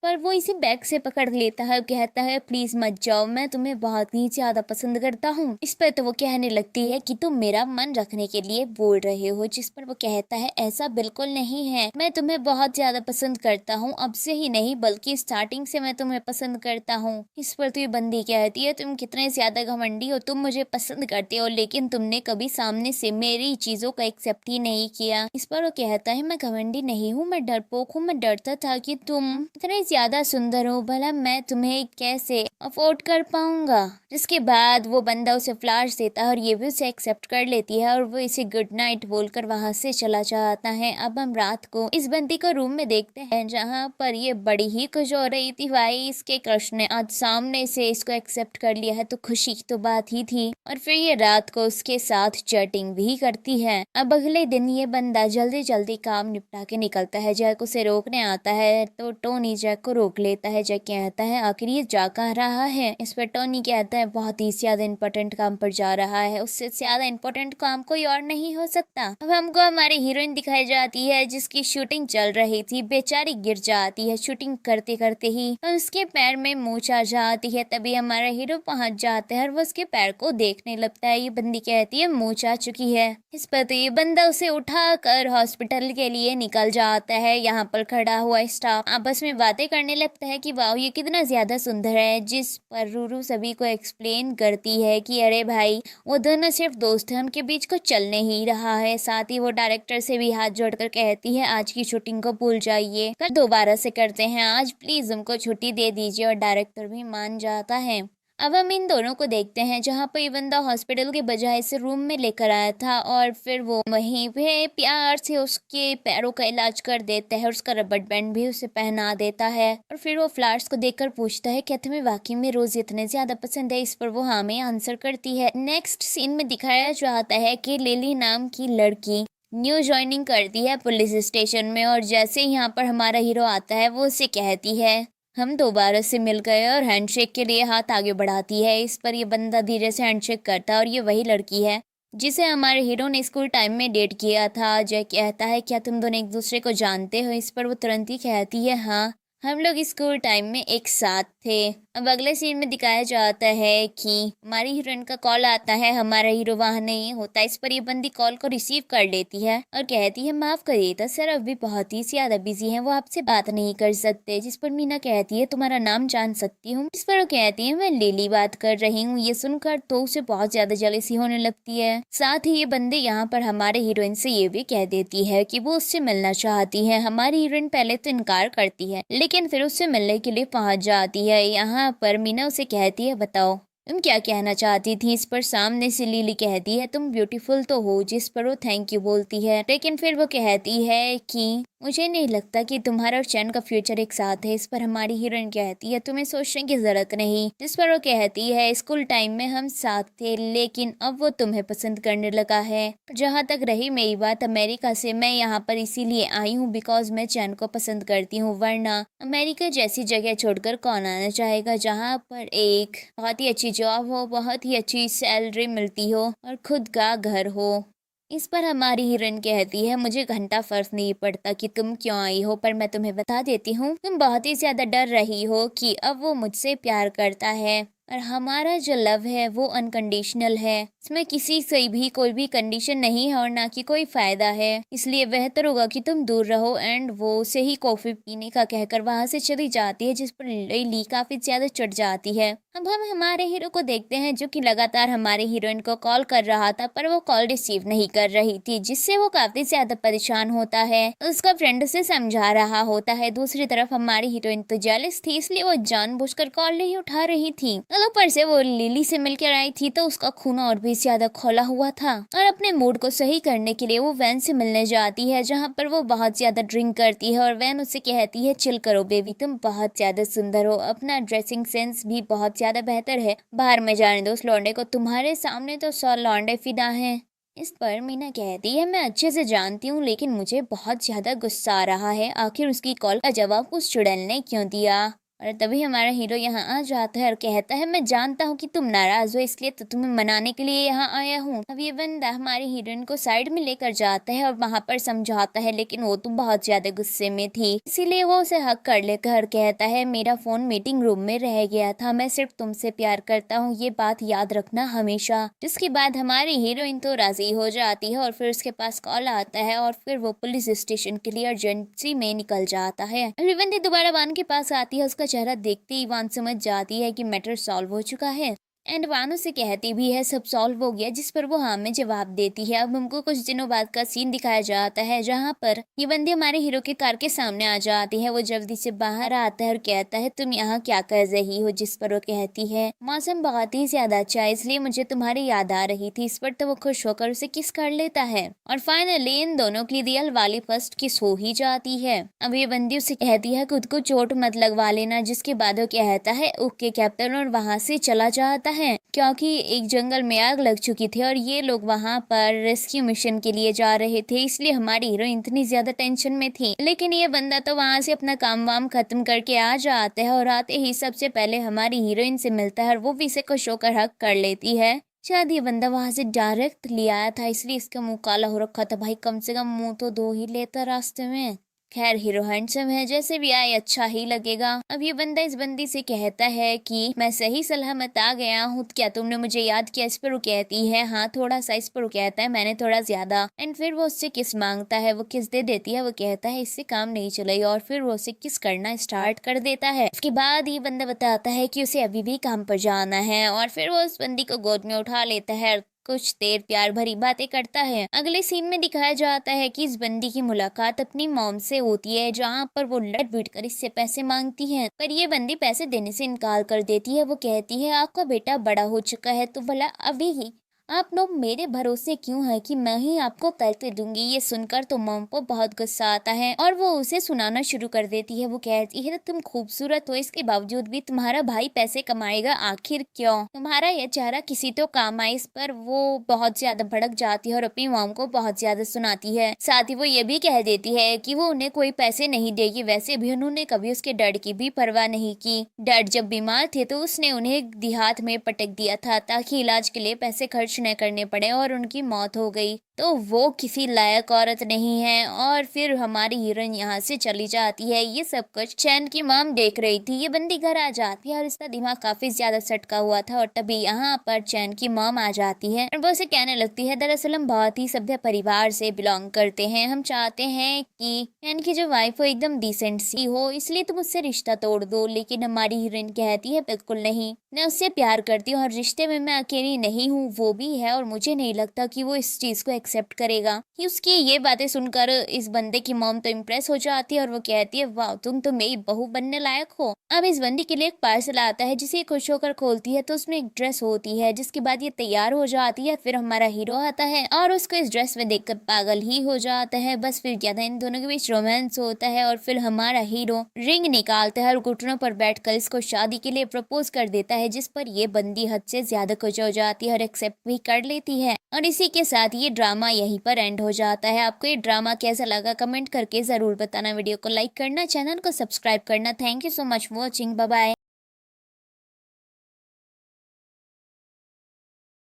पर वो इसे बैग से पकड़ लेता है और कहता है प्लीज मत जाओ, मैं तुम्हें बहुत ही ज्यादा पसंद करता हूँ। इस पर तो वो कहने लगती है कि तुम मेरा मन रखने के लिए बोल रहे हो, जिस पर वो कहता है ऐसा बिल्कुल नहीं है, मैं तुम्हें बहुत ज्यादा पसंद करता हूँ, अब से ही नहीं बल्कि स्टार्टिंग से मैं तुम्हें पसंद करता हूँ। इस पर तो ये बंदी कहती है तुम कितने ज्यादा घमंडी हो, तुम मुझे पसंद करते हो लेकिन तुमने कभी सामने से मेरी चीजों का एक्सेप्ट ही नहीं किया। इस पर वो कहता है मैं घमंडी नहीं हूँ, मैं डरपोक हूँ, मैं डरता था कि तुम इतने ज्यादा सुंदर हो, भला मैं तुम्हें कैसे अफोर्ड कर पाऊंगा। जिसके बाद वो बंदा उसे फ्लावर्स देता है और ये भी उसे एक्सेप्ट कर लेती है और वो इसे गुड नाइट बोलकर वहां से चला जाता है। अब हम रात को इस बंदी को रूम में देखते हैं, जहाँ पर ये बड़ी ही खुश हो रही थी, भाई इसके क्रश ने आज सामने से इसको एक्सेप्ट कर लिया है, तो खुशी की तो बात ही थी। और फिर ये रात को उसके साथ चैटिंग भी करती है। अब अगले दिन ये बंदा जल्दी जल्दी काम निपटा के निकलता है। जैक उसे रोकने आता है तो टोनी जैक को रोक लेता है। जैक कहता है आखिर ये जा कहाँ रहा है। इस पर टोनी कहता है बहुत ही ज्यादा इम्पोर्टेंट काम पर जा रहा है, उससे ज्यादा इम्पोर्टेंट काम कोई और नहीं हो सकता। अब हमको हमारी हीरोइन दिखाई जाती है, जिसकी शूटिंग चल रही थी, बेचारी गिर जाती है शूटिंग करते करते ही और उसके पैर में मूंछ आ जाती है। तभी हमारा हीरो पहुंच जाता है और वो उसके पैर को देखने लगता है। ये बंदी कहती है मूंछ आ चुकी है। इस पर तो ये बंदा उसे उठाकर हॉस्पिटल के लिए निकल जाता है। यहाँ पर खड़ा हुआ स्टाफ आपस में बातें करने लगता है कि वाह ये कितना ज्यादा सुंदर है, जिस पर रूरू सभी को एक्सप्लेन करती है कि अरे भाई वो दोनों सिर्फ दोस्त हैं, उनके बीच कुछ चल नहीं रहा है। साथ ही वो डायरेक्टर से भी हाथ जोड़कर कहती है आज की शूटिंग को भूल जाइए, कल दोबारा से करते हैं, आज प्लीज उनको छुट्टी दे दीजिए। और डायरेक्टर भी मान जाता है। अब हम इन दोनों को देखते हैं, जहाँ पर ये बंदा हॉस्पिटल के बजाय से रूम में लेकर आया था और फिर वो वहीं पे प्यार से उसके पैरों का इलाज कर देता है और उसका रबर बैंड भी उसे पहना देता है। और फिर वो फ्लावर्स को देखकर पूछता है क्या तुम्हें वाकई में रोज इतने ज्यादा पसंद है। इस पर वो हाँ में आंसर करती है। नेक्स्ट सीन में दिखाया जाता है कि लिली नाम की लड़की न्यू ज्वाइनिंग करती है पुलिस स्टेशन में, और जैसे ही यहाँ पर हमारा हीरो आता है वो उसे कहती है हम दोबारा से मिल गए, और हैंडशेक के लिए हाथ आगे बढ़ाती है। इस पर ये बंदा धीरे से हैंडशेक करता है और ये वही लड़की है जिसे हमारे हीरो ने स्कूल टाइम में डेट किया था। जय कहता है क्या तुम दोनों एक दूसरे को जानते हो। इस पर वो तुरंत ही कहती है हाँ हम लोग स्कूल टाइम में एक साथ थे। अब अगले सीन में दिखाया जाता है कि हमारी हीरोइन का कॉल आता है, हमारा हीरो वहां नहीं होता। इस पर ये बंदी कॉल को रिसीव कर लेती है और कहती है माफ करिएगा सर अभी बहुत ही ज्यादा बिजी हैं, वो आपसे बात नहीं कर सकते। जिस पर मीना कहती है तुम्हारा नाम जान सकती हूँ। इस पर वो कहती है मैं लिली बात कर रही हूँ। ये सुनकर तो उसे बहुत ज्यादा जलेसी होने लगती है। साथ ही ये बंदी यहाँ पर हमारे हीरोइन से ये भी कह देती है कि वो उससे मिलना चाहती है। हमारी हीरोइन पहले तो इनकार करती है, लेकिन फिर उससे मिलने के लिए पहुंच जाती है। यहाँ पर मीना उसे कहती है बताओ तुम क्या कहना चाहती थी। इस पर सामने से लिली कहती है तुम ब्यूटीफुल तो हो। जिस पर वो थैंक यू बोलती है, लेकिन फिर वो कहती है कि मुझे नहीं लगता कि तुम्हारा और चैन का फ्यूचर एक साथ है। इस पर हमारी हीरोइन कहती है तुम्हें सोचने की जरूरत नहीं। जिस पर वो कहती है स्कूल टाइम में हम साथ थे, लेकिन अब वो तुम्हें पसंद करने लगा है। जहाँ तक रही मेरी बात अमेरिका से, मैं यहाँ पर इसीलिए आई हूँ बिकॉज मैं चैन को पसंद करती हूँ, वरना अमेरिका जैसी जगह छोड़कर कौन आना चाहेगा जहाँ पर एक बहुत ही अच्छी जॉब हो, बहुत ही अच्छी सैलरी मिलती हो और खुद का घर हो। इस पर हमारी हीरोइन कहती है, मुझे घंटा फर्क नहीं पड़ता कि तुम क्यों आई हो, पर मैं तुम्हें बता देती हूँ, तुम बहुत ही ज्यादा डर रही हो कि अब वो मुझसे प्यार करता है और हमारा जो लव है वो अनकंडीशनल है। इसमें किसी से भी कोई भी कंडीशन नहीं है और ना कि कोई फायदा है, इसलिए बेहतर होगा कि तुम दूर रहो। एंड वो उसे ही कॉफी पीने का कहकर वहां से चली जाती है, जिस पर ली काफी ज्यादा चढ़ जाती है। अब हम हमारे हीरो को देखते हैं जो कि लगातार हमारे हीरोइन को कॉल कर रहा था, पर वो कॉल रिसीव नहीं कर रही थी, जिससे वो काफी ज्यादा परेशान होता है। उसका फ्रेंड उसे समझा रहा होता है। दूसरी तरफ हमारी हीरोइन तो जेलस थी, इसलिए वो जानबूझकर कॉल नहीं उठा रही थी। और ऊपर से वो लिली से मिलकर आई थी, तो उसका खून और भी ज्यादा खोला हुआ था। और अपने मूड को सही करने के लिए वो वैन से मिलने जाती है, जहाँ पर वो बहुत ज्यादा ड्रिंक करती है और वैन उसे कहती है, चिल करो बेबी, तुम बहुत ज्यादा सुंदर हो, अपना ड्रेसिंग सेंस भी बहुत ज्यादा बेहतर है, बाहर में जाने दो उस लौंडे को, तुम्हारे सामने तो 100 लौंडे फिदा हैं। इस पर मीना कहती है, मैं अच्छे से जानती हूँ, लेकिन मुझे बहुत ज्यादा गुस्सा आ रहा है, आखिर उसकी कॉल का जवाब उस चुड़ैल ने क्यों दिया। और तभी हमारा हीरो यहाँ आ जाता है और कहता है, मैं जानता हूँ कि तुम नाराज हो, इसलिए तो तुम्हें मनाने के लिए यहाँ आया हूँ। अब ये बंदा हमारी हीरोइन को साइड में लेकर जाता है और वहां पर समझाता है, लेकिन वो तो बहुत ज्यादा गुस्से में थी, इसीलिए वो उसे हक कर लेकर कहता है, मेरा फोन मीटिंग रूम में रह गया था, मैं सिर्फ तुमसे प्यार करता हूँ, ये बात याद रखना हमेशा। जिसके बाद हमारी हीरोइन तो राजी हो जाती है और फिर उसके पास कॉल आता है और फिर वो पुलिस स्टेशन के लिए अर्जेंसी में निकल जाता है। रिवंती दोबारा वान के पास आती है, उसका चेहरा देखते ही वान समझ जाती है कि मैटर सॉल्व हो चुका है। एंड वान उसे कहती भी है, सब सॉल्व हो गया, जिस पर वो हाँ में जवाब देती है। अब हमको कुछ दिनों बाद का सीन दिखाया जाता है, जहाँ पर ये बंदी हमारे हीरो के कार के सामने आ जाती है। वो जल्दी से बाहर आता है और कहता है, तुम यहाँ क्या कर रही हो। जिस पर वो कहती है, मौसम बहुत ही ज्यादा अच्छा है, इसलिए मुझे तुम्हारी याद आ रही थी। इस पर तो वो खुश होकर उसे किस कर लेता है और फाइनली इन दोनों की रियल वाली फर्स्ट किस हो ही जाती है। अब ये बंदी उसे कहती है, खुद को चोट मत लगवा लेना। जिसके बाद वो कहता है, ओके कैप्टन, और वहां से चला जाता है, क्योंकि एक जंगल में आग लग चुकी थी और ये लोग वहां पर रेस्क्यू मिशन के लिए जा रहे थे, इसलिए हमारी हीरोइन इतनी ज्यादा टेंशन में थी। लेकिन ये बंदा तो वहां से अपना काम वाम खत्म करके आ जाता है और आते ही सबसे पहले हमारी हीरोइन से मिलता है और वो भी इसे खुश होकर हक कर लेती है। शायद ये बंदा वहां से डायरेक्ट ले आया था, इसलिए इसका मुंह काला हो रखा था। भाई कम से कम मुंह तो धो ही लेता रास्ते में। खैर हीरो हैंडसम है, जैसे भी आए अच्छा ही लगेगा। अब ये बंदा इस बंदी से कहता है कि मैं सही सलामत आ गया हूँ, क्या तुमने मुझे याद किया। इस पर वो कहती है, हाँ थोड़ा सा। इस पर वो कहता है, मैंने थोड़ा ज्यादा। एंड फिर वो उससे किस मांगता है, वो किस दे देती है। वो कहता है, इससे काम नहीं चलेगा, और फिर वो उसे किस करना स्टार्ट कर देता है। उसके बाद ये बंदा बताता है कि उसे अभी भी काम पर जाना है और फिर वो उस बंदी को गोद में उठा लेता है, कुछ देर प्यार भरी बातें करता है। अगले सीन में दिखाया जाता है कि इस बंदी की मुलाकात अपनी मॉम से होती है, जहाँ पर वो लड़ पीट कर इससे पैसे मांगती है, पर ये बंदी पैसे देने से इनकार कर देती है। वो कहती है, आपका बेटा बड़ा हो चुका है, तो भला अभी ही आप लोग मेरे भरोसे क्यों है कि मैं ही आपको पैसे दूंगी। ये सुनकर तो मॉम को बहुत गुस्सा आता है और वो उसे सुनाना शुरू कर देती है। वो कहती है, तुम खूबसूरत हो, इसके बावजूद भी तुम्हारा भाई पैसे कमाएगा, आखिर क्यों। तुम्हारा यह चेहरा किसी तो काम आए। इस पर वो बहुत ज्यादा भड़क जाती है और अपनी मॉम को बहुत ज्यादा सुनाती है। साथ ही वो ये भी कह देती है कि वो उन्हें कोई पैसे नहीं देगी। वैसे भी उन्होंने कभी उसके डैड की भी परवाह नहीं की। डैड जब बीमार थे तो उसने उन्हें देहात में पटक दिया था, ताकि इलाज के लिए पैसे खर्च न करने पड़े, और उनकी मौत हो गई। तो वो किसी लायक औरत नहीं है। और फिर हमारी हीरोइन यहाँ से चली जाती है। ये सब कुछ चैन की मॉम देख रही थी। ये बंदी घर आ जाती है और इसका दिमाग काफी ज्यादा सटका हुआ था, और तभी यहाँ पर चैन की मॉम आ जाती है और वो उसे कहने लगती है, दरअसल हम बहुत ही सभ्य परिवार से बिलोंग करते हैं, हम चाहते हैं कि चैन की जो वाइफ हो एकदम डिसेंट सी हो, इसलिए तुम उससे रिश्ता तोड़ दो। लेकिन हमारी हीरोइन कहती है, बिल्कुल नहीं, मैं उससे प्यार करती हूँ और रिश्ते में मैं अकेली नहीं हूँ, वो भी है, और मुझे नहीं लगता कि वो इस चीज को एक्सेप्ट करेगा। कि उसकी ये बातें सुनकर इस बंदे की मॉम तो इम्प्रेस हो जाती है और वो कहती है, वाह तुम तो मेरी बहू बनने लायक हो। अब इस बंदी के लिए एक पार्सल आता है, जिसे खुश होकर खोलती है तो उसमें एक ड्रेस होती है। जिसके बाद ये तैयार हो जाती है। फिर हमारा हीरो आता है और उसको इस ड्रेस में देखकर पागल ही हो जाता है। बस फिर क्या था, इन दोनों के बीच रोमांस होता है और फिर हमारा हीरो रिंग निकालता है और घुटनों पर बैठकर इसको शादी के लिए प्रपोज कर देता है, जिस पर ये बंदी हद से ज्यादा खुश हो जाती है और एक्सेप्ट भी कर लेती है। और इसी के साथ ये ड्रामा यहीं पर एंड हो जाता है। आपको ये ड्रामा कैसा लगा कमेंट करके जरूर बताना। वीडियो को लाइक करना, चैनल को सब्सक्राइब करना। Thank you so much for watching. Bye bye.